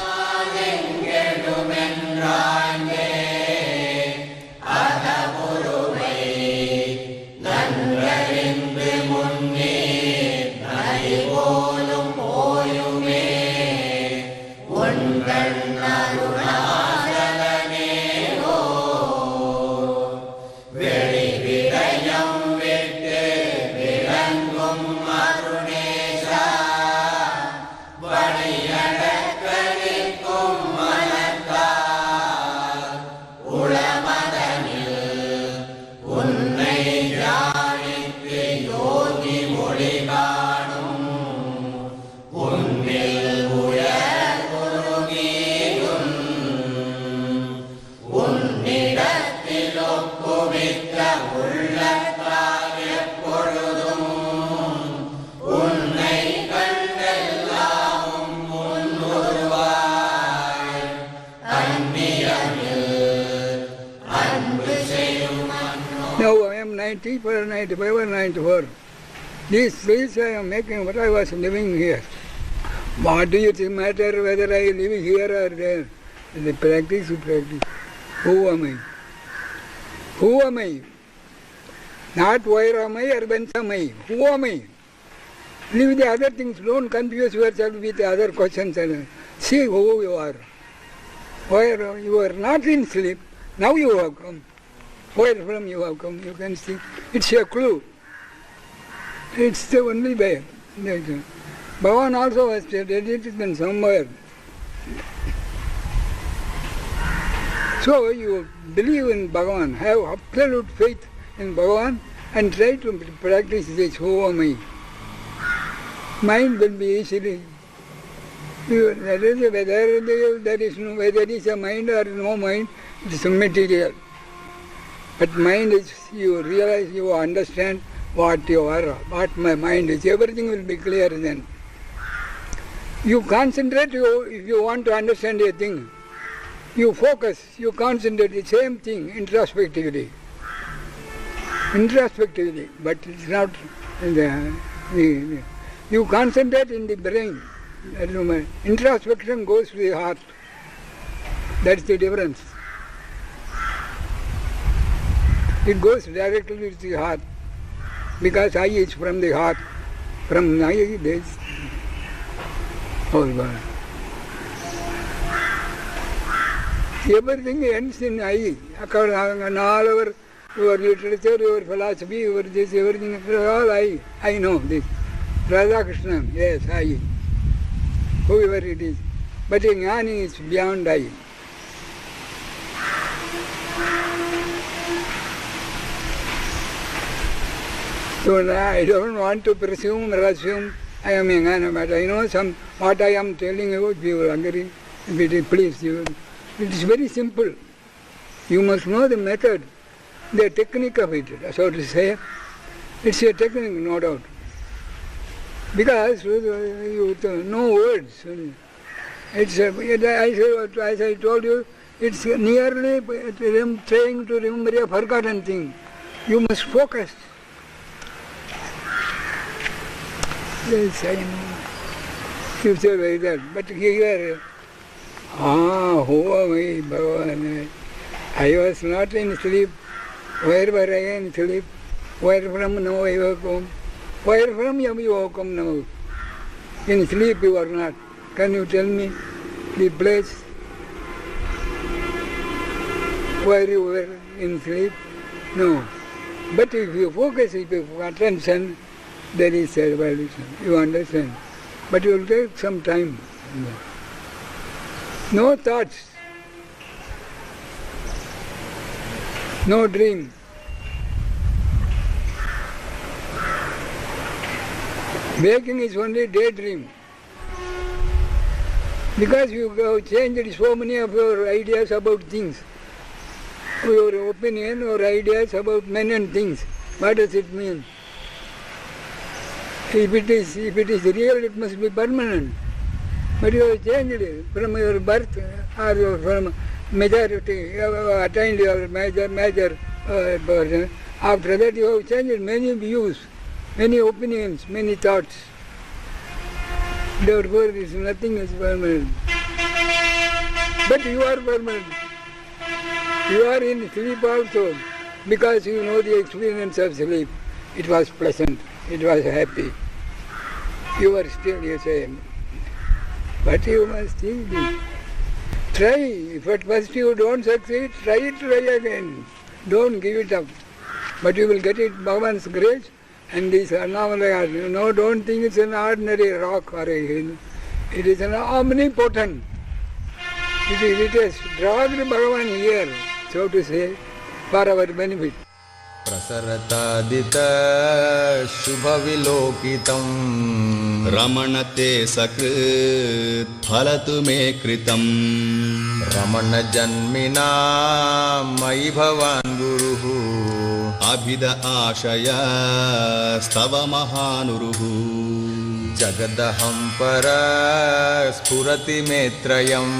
[SPEAKER 11] Now I am 94, 95 or 94. These trees I am making what I was living here. What do you think matter whether I live here or there? The practice of practice. Who am I? Who am I? Not where am I or whence am I? Who am I? Leave the other things, don't confuse yourself with other questions. And see who you are. Where you are not in sleep, now you have come. Where from you have come, you can see. It's a clue. It's the only way. Bhagavan also has said it somewhere. So you believe in Bhagavan, have absolute faith in Bhagavan and try to practice this who am I. Mind will be easily. Whether there is a mind or no mind, it is material. But mind is, you realize, you understand what you are, what my mind is. Everything will be clear then. You concentrate, if you want to understand a thing. You focus, you concentrate the same thing introspectively. Introspectively, but it's not you concentrate in the brain. Introspection goes to the heart. That's the difference. It goes directly to the heart. Because I is from the heart. From I is oh God. Everything ends in I. And all our your literature, your philosophy, your this, everything, all I. I know this. Krishna, yes, I. Whoever it is. But a jnani is beyond I. So I don't want to presume or assume I am a jnana, but I know what I am telling you, you will agree. If it is please you. It is very simple. You must know the method, the technique of it, so to say. It's a technique, no doubt. Because you know words. It's as I told you, it's nearly trying to remember a forgotten thing. You must focus. Yes, I know. You say like that. But here, who am I, Bhagavan? I was not in sleep. Where were I in sleep? Where from now I have come? Where from you have come now? In sleep you are not. Can you tell me the place where you were in sleep? No. But if you focus, if you attention, there is a evolution. You understand? But it will take some time. No thoughts. No dream. Waking is only daydream. Because you have changed so many of your ideas about things. Your opinion or ideas about men and things. What does it mean? If it is real, it must be permanent. But you have changed it from your birth or from majority, you have attained your major person. After that you have changed many views, many opinions, many thoughts. Therefore, nothing is permanent. But you are permanent. You are in sleep also, because you know the experience of sleep. It was pleasant, it was happy. You are still the same. But you must think this. Try. If at first you don't succeed, try again. Don't give it up. But you will get it, Bhagavan's grace. And this Annamalai, don't think it's an ordinary rock or a hill. It is an omnipotent. It has dragged Bhagavan here, so to say, for our benefit.
[SPEAKER 9] Prasaratadita Shubhavilokitam Ramanate Sakrit Phalatu Me Kritam Ramana Janmina Mai Bhavan Guruhu Abhida Ashaya Stava Mahanuruhu Jagadaham Para Spurati Metrayam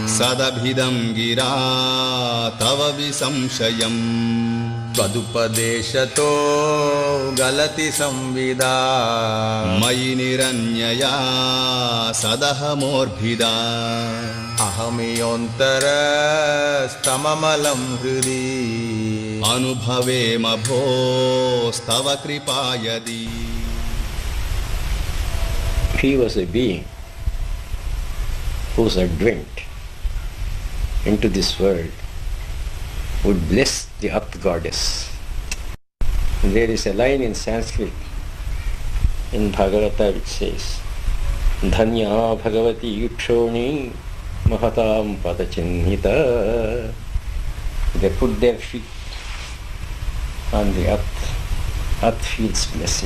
[SPEAKER 9] Sadabhidam Gira Tava Visamshayam Tvadupadeshato Galati Samvida Mayi Niranyaya Sadahamorbhida Ahamiyontara Stamamalam Hridi Anubhave Mabho Stava Kripayadi
[SPEAKER 12] he was a being whose advent into this world would bless the earth goddess. There is a line in Sanskrit in Bhagavata which says, Dhanya Bhagavati Yukshoni Mahatam Padachinnita. They put their feet on the earth feels blessed.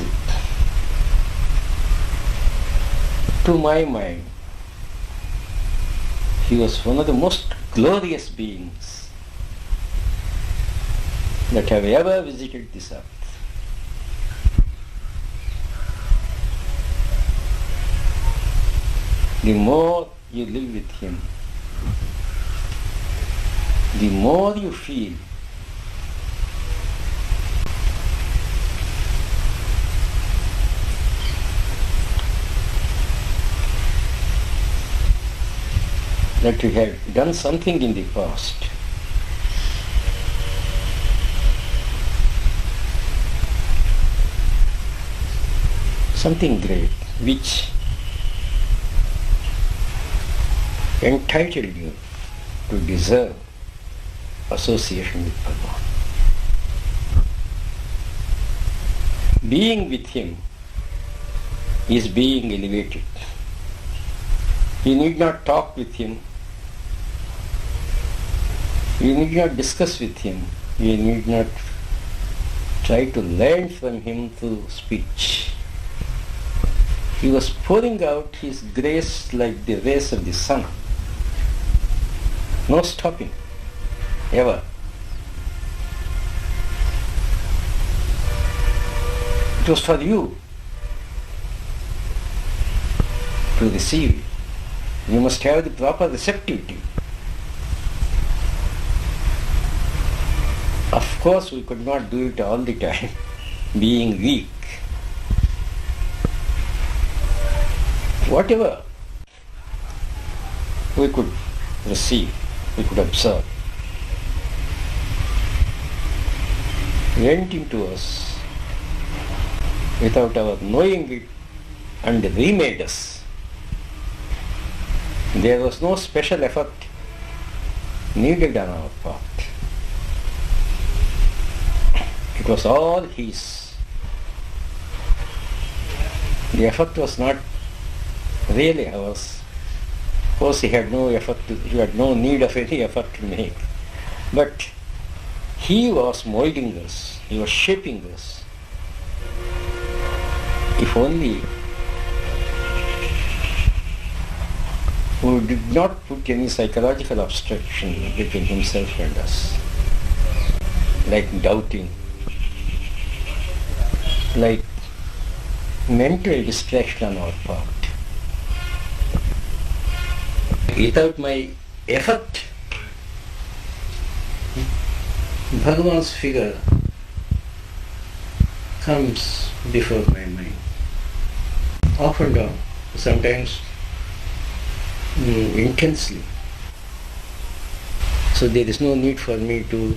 [SPEAKER 12] To my mind, he was one of the most glorious beings that have ever visited this earth. The more you live with him, the more you feel that you have done something in the past something great which entitled you to deserve association with Bhagavan. Being with him is being elevated. You need not talk with him. You need not discuss with him. You need not try to learn from him through speech. He was pouring out his grace like the rays of the sun. No stopping, ever. It was for you to receive. You must have the proper receptivity. Of course, we could not do it all the time, being weak. Whatever we could receive, we could observe, went into us without our knowing it and remade us. There was no special effort needed on our part. It was all his. The effort was not really ours. Of course, he had no need of any effort to make. But he was molding us, he was shaping us. If only we did not put any psychological obstruction between himself and us, like doubting, like mental distraction on our part. Without my effort, Bhagavan's figure comes before my mind, off and down, sometimes intensely. So there is no need for me to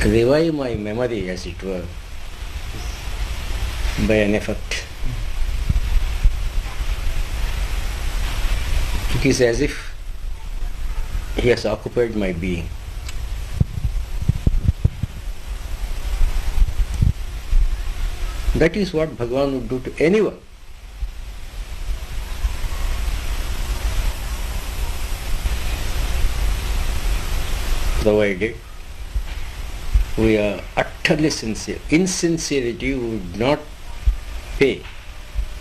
[SPEAKER 12] revive my memory, as it were, by an effort. It is as if he has occupied my being. That is what Bhagavan would do to anyone. Provided we are utterly sincere. Insincerity would not pay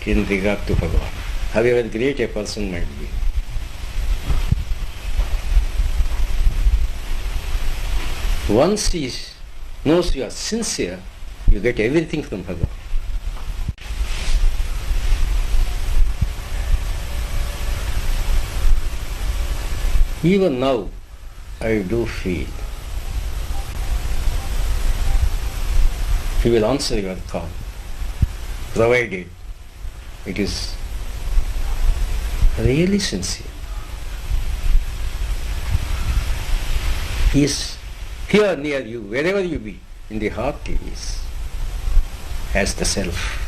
[SPEAKER 12] in regard to Bhagavan, however great a person might be. Once he knows you are sincere, you get everything from Bhagavan. Even now, I do feel he will answer your call, provided it is really sincere. He is here near you, wherever you be, in the heart he is, as the self.